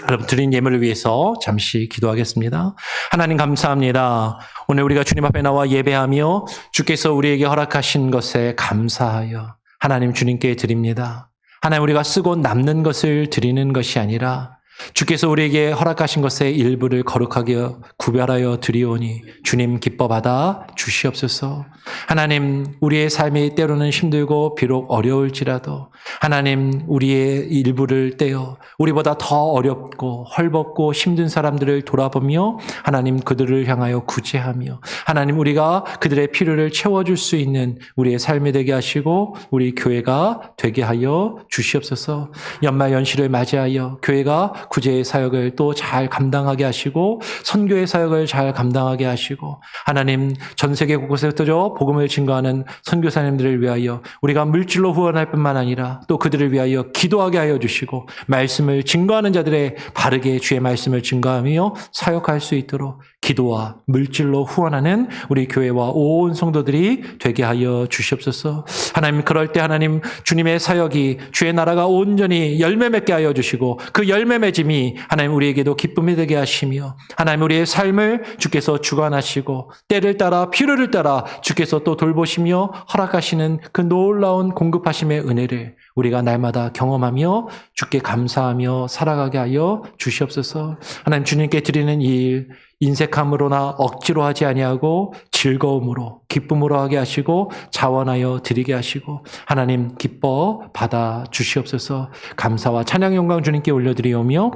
여러분 드린 예물을 위해서 잠시 기도하겠습니다. 하나님 감사합니다. 오늘 우리가 주님 앞에 나와 예배하며 주께서 우리에게 허락하신 것에 감사하여 하나님 주님께 드립니다. 하나님, 우리가 쓰고 남는 것을 드리는 것이 아니라 주께서 우리에게 허락하신 것의 일부를 거룩하게 구별하여 드리오니 주님 기뻐 받아 주시옵소서. 하나님, 우리의 삶이 때로는 힘들고 비록 어려울지라도 하나님, 우리의 일부를 떼어 우리보다 더 어렵고 헐벗고 힘든 사람들을 돌아보며 하나님 그들을 향하여 구제하며 하나님, 우리가 그들의 필요를 채워줄 수 있는 우리의 삶이 되게 하시고 우리 교회가 되게 하여 주시옵소서. 연말 연시를 맞이하여 교회가 구제의 사역을 또 잘 감당하게 하시고 선교의 사역을 잘 감당하게 하시고 하나님, 전 세계 곳곳에서 복음을 증거하는 선교사님들을 위하여 우리가 물질로 후원할 뿐만 아니라 또 그들을 위하여 기도하게 하여 주시고 말씀을 증거하는 자들의 바르게 주의 말씀을 증거하며 사역할 수 있도록 기도와 물질로 후원하는 우리 교회와 온 성도들이 되게 하여 주시옵소서. 하나님, 그럴 때 하나님 주님의 사역이 주의 나라가 온전히 열매 맺게 하여 주시고 그 열매 맺음이 하나님 우리에게도 기쁨이 되게 하시며 하나님 우리의 삶을 주께서 주관하시고 때를 따라 필요를 따라 주께서 또 돌보시며 허락하시는 그 놀라운 공급하심의 은혜를 우리가 날마다 경험하며 주께 감사하며 살아가게 하여 주시옵소서. 하나님, 주님께 드리는 이 일, 인색함으로나 억지로 하지 아니하고 즐거움으로 기쁨으로 하게 하시고 자원하여 드리게 하시고 하나님 기뻐 받아 주시옵소서. 감사와 찬양 영광 주님께 올려드리오며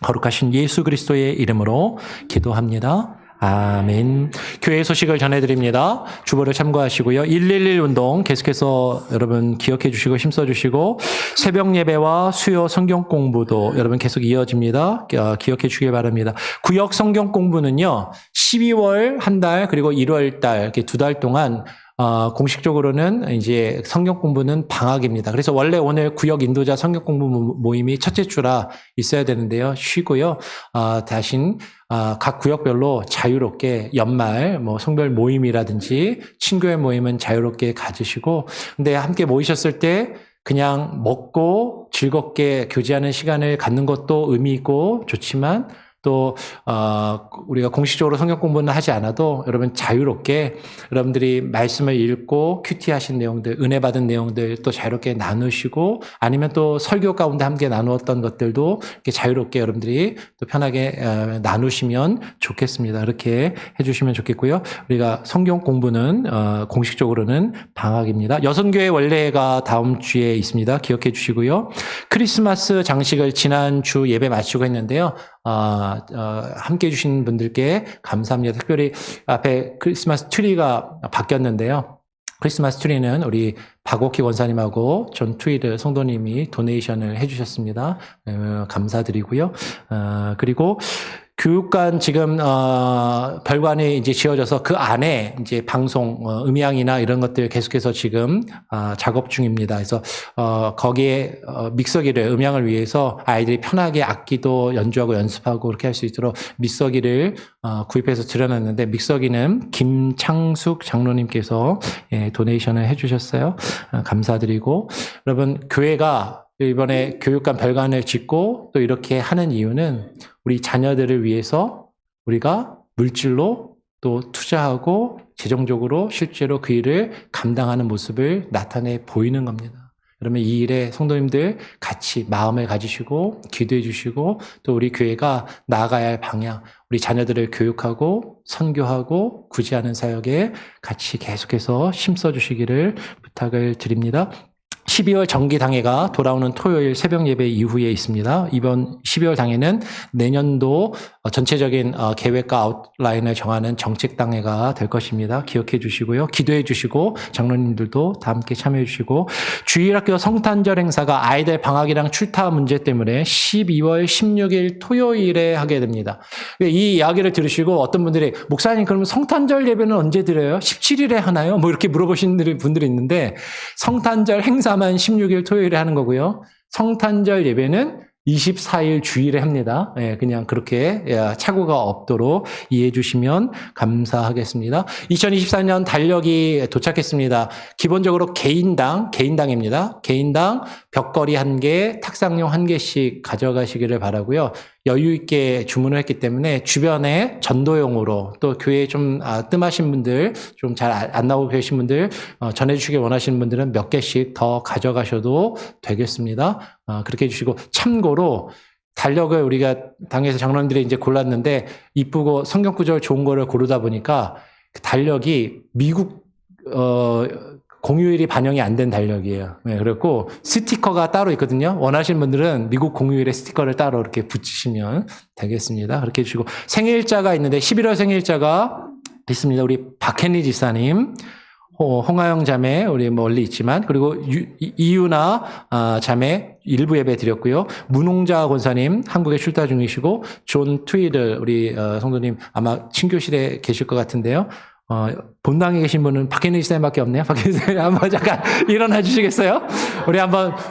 거룩하신 예수 그리스도의 이름으로 기도합니다. 아멘. 교회 소식을 전해드립니다. 주보를 참고하시고요. 111 운동 계속해서 여러분 기억해 주시고 힘써 주시고 새벽 예배와 수요 성경 공부도 여러분 계속 이어집니다. 기억해 주시기 바랍니다. 구역 성경 공부는요. 12월 한 달 그리고 1월 달 이렇게 2달 동안 공식적으로는 이제 성경 공부는 방학입니다. 그래서 원래 오늘 구역 인도자 성경 공부 모임이 첫째 주라 있어야 되는데요. 쉬고요. 대신 각 구역별로 자유롭게 연말 뭐 성별 모임이라든지 친교회 모임은 자유롭게 가지시고 근데 함께 모이셨을 때 그냥 먹고 즐겁게 교제하는 시간을 갖는 것도 의미 있고 좋지만 또 우리가 공식적으로 성경 공부는 하지 않아도 여러분 자유롭게 여러분들이 말씀을 읽고 큐티하신 내용들, 은혜 받은 내용들 또 자유롭게 나누시고 아니면 또 설교 가운데 함께 나누었던 것들도 이렇게 자유롭게 여러분들이 또 편하게 나누시면 좋겠습니다. 이렇게 해주시면 좋겠고요. 우리가 성경 공부는 공식적으로는 방학입니다. 여성교회 원래가 다음 주에 있습니다. 기억해 주시고요. 크리스마스 장식을 지난주 예배 마치고 했는데요. 함께 해주신 분들께 감사합니다. 특별히 앞에 크리스마스 트리가 바뀌었는데요. 크리스마스 트리는 우리 박옥희 원사님하고 존 트위드 성도님이 도네이션을 해주셨습니다. 감사드리고요. 그리고 교육관 지금 별관이 이제 지어져서 그 안에 이제 방송 음향이나 이런 것들 계속해서 지금 작업 중입니다. 그래서 거기에 믹서기를 음향을 위해서 아이들이 편하게 악기도 연주하고 연습하고 그렇게 할 수 있도록 믹서기를 구입해서 들여놨는데 믹서기는 김창숙 장로님께서 도네이션을 해주셨어요. 감사드리고 여러분 교회가 이번에 교육관 별관을 짓고 또 이렇게 하는 이유는 우리 자녀들을 위해서 우리가 물질로 또 투자하고 재정적으로 실제로 그 일을 감당하는 모습을 나타내 보이는 겁니다. 그러면 이 일에 성도님들 같이 마음을 가지시고 기도해 주시고 또 우리 교회가 나아가야 할 방향, 우리 자녀들을 교육하고 선교하고 구제하는 사역에 같이 계속해서 힘써 주시기를 부탁을 드립니다. 12월 정기당회가 돌아오는 토요일 새벽 예배 이후에 있습니다. 이번 12월 당회는 내년도 전체적인 계획과 아웃라인을 정하는 정책당회가 될 것입니다. 기억해 주시고요. 기도해 주시고 장로님들도 다 함께 참여해 주시고 주일학교 성탄절 행사가 아이들 방학이랑 출타 문제 때문에 12월 16일 토요일에 하게 됩니다. 이 이야기를 들으시고 어떤 분들이 목사님 그러면 성탄절 예배는 언제 드려요? 17일에 하나요? 뭐 이렇게 물어보시는 분들이 있는데 성탄절 행사만 16일 토요일에 하는 거고요. 성탄절 예배는 24일 주일에 합니다. 그냥 그렇게 착오가 없도록 이해해 주시면 감사하겠습니다. 2024년 달력이 도착했습니다. 기본적으로 개인당입니다. 개인당 벽걸이 1개, 탁상용 1개씩 가져가시기를 바라고요. 여유 있게 주문을 했기 때문에 주변에 전도용으로 또 교회에 좀 뜸하신 분들, 좀 잘 안 나오고 계신 분들, 전해주시길 원하시는 분들은 몇 개씩 더 가져가셔도 되겠습니다. 그렇게 해주시고, 참고로 달력을 우리가 당에서 장로님들이 이제 골랐는데, 이쁘고 성경구절 좋은 거를 고르다 보니까 그 달력이 미국, 공휴일이 반영이 안 된 달력이에요. 그리고 스티커가 따로 있거든요. 원하시는 분들은 미국 공휴일에 스티커를 따로 이렇게 붙이시면 되겠습니다. 그렇게 해주시고 생일자가 있는데 11월 생일자가 있습니다. 우리 박현리 지사님, 홍하영 자매 우리 멀리 있지만 그리고 이유나 자매 일부 예배 드렸고요. 문홍자 권사님 한국에 출타 중이시고 존 트위드 우리 성도님 아마 친교실에 계실 것 같은데요. 본당에 계신 분은 박현희 지사님밖에 없네요. 박현희 지사님 한번 잠깐 일어나 주시겠어요?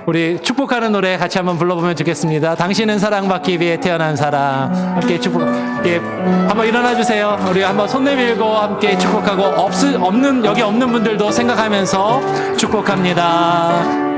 우리 축복하는 노래 같이 한번 불러보면 좋겠습니다. 당신은 사랑받기 위해 태어난 사랑. 함께 축복. 한번 일어나 주세요. 우리 한번 손 내밀고 함께 축복하고 여기 없는 분들도 생각하면서 축복합니다.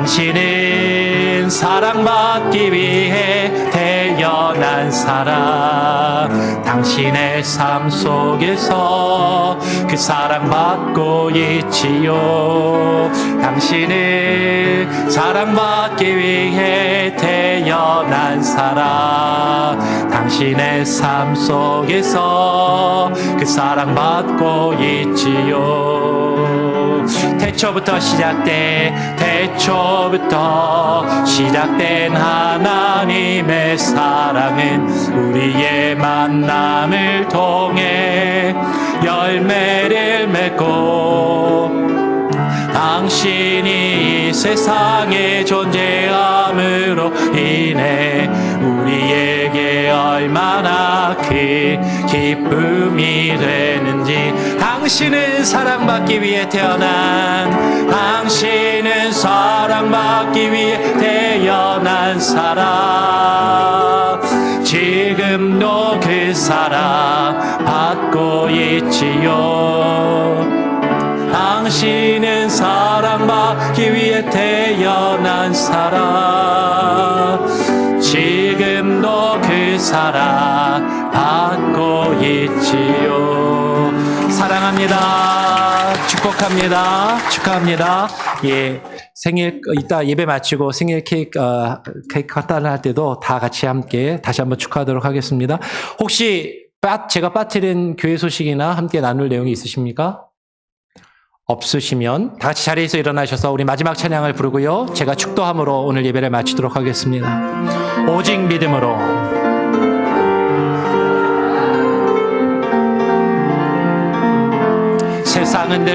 당신은 사랑받기 위해 태어난 사람. 당신의 삶 속에서 그 사랑받고 있지요. 당신은 사랑받기 위해 태어난 사람. 당신의 삶 속에서 그 사랑받고 있지요. 태초부터 시작된 하나님의 사랑은 우리의 만남을 통해 열매를 맺고, 당신이 이 세상에 존재함으로 인해 우리에게 얼마나 큰 기쁨이 되는지. 당신은 사랑받기 위해 당신은 사랑받기 위해 태어난 사람. 지금도 그 사랑 받고 있지요. 당신은 사랑받기 위해 태어난 사람. 지금도 그 사랑 받고 있지요. 사랑합니다. 축복합니다. 예. 생일, 이따 예배 마치고 생일 케이크 갖다 때도 다 같이 함께 다시 한번 축하하도록 하겠습니다. 혹시 제가 빠뜨린 교회 소식이나 함께 나눌 내용이 있으십니까? 없으시면 다 같이 자리에서 일어나셔서 우리 마지막 찬양을 부르고요. 제가 축도함으로 오늘 예배를 마치도록 하겠습니다. 오직 믿음으로. 세상은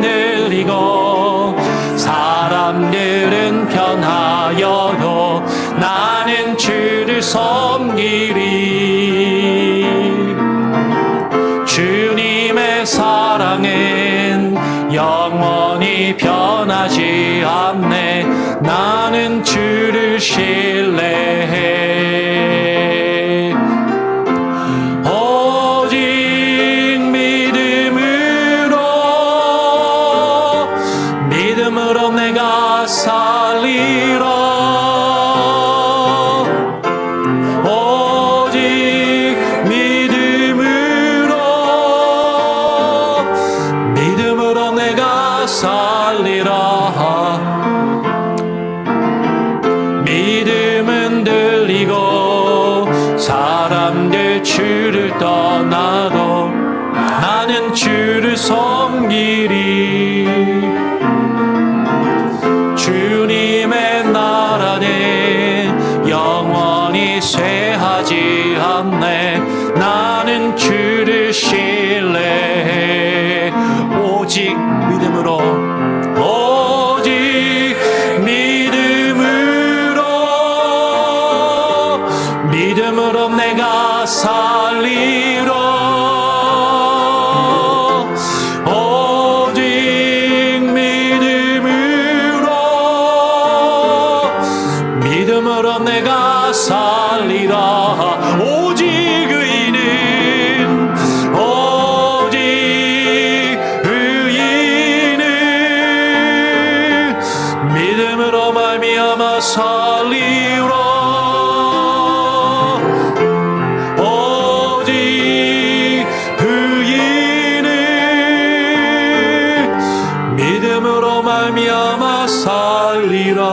들리고 사람들은 변하여도 나는 주를 섬기리. 주님의 사랑은 영원히 변하지 않네. 나는 주를 신뢰해. 오직 믿음으로 내가 살리라. 오직 믿음으로 내가 살리라. 믿음은 들리고 사람들 주를 떠나도 나는 주를 섬기리. 주님의 나라는 영원히 쇠하지 않네. 나는 주를 신뢰해. 오직 믿음으로 내가 살리라. 오직 믿음으로 내가 살리라. 오직 의인은 믿음으로 말미암아 살리라. 믿음으로 말미암아 살리라.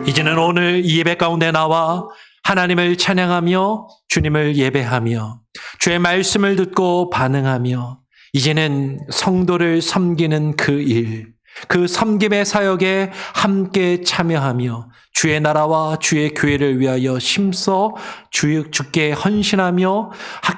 이제는 오늘 이 예배 가운데 나와 하나님을 찬양하며 주님을 예배하며 주의 말씀을 듣고 반응하며 이제는 성도를 섬기는 그 섬김의 사역에 함께 참여하며 주의 나라와 주의 교회를 위하여 힘써 주께 헌신하며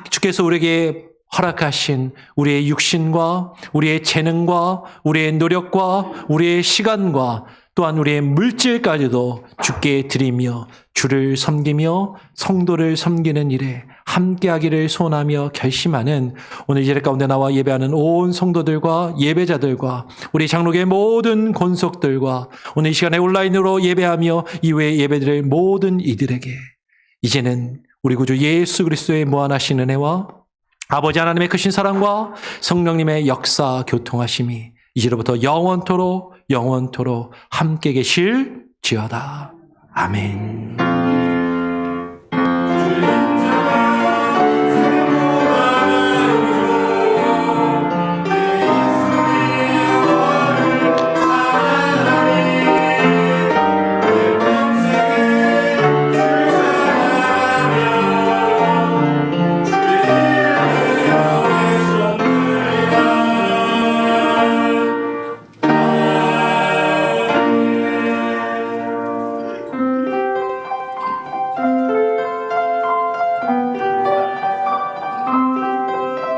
주께서 우리에게 허락하신 우리의 육신과 우리의 재능과 우리의 노력과 우리의 시간과 또한 우리의 물질까지도 주께 드리며 주를 섬기며 성도를 섬기는 일에 함께하기를 소원하며 결심하는 오늘 이 자리 가운데 나와 예배하는 온 성도들과 예배자들과 우리 장로교의 모든 권속들과 오늘 이 시간에 온라인으로 예배하며 이외에 예배드릴 모든 이들에게 이제는 우리 구주 예수 그리스도의 무한하신 은혜와 아버지 하나님의 크신 사랑과 성령님의 역사 교통하심이 이제로부터 영원토록 함께 계실지어다. 아멘.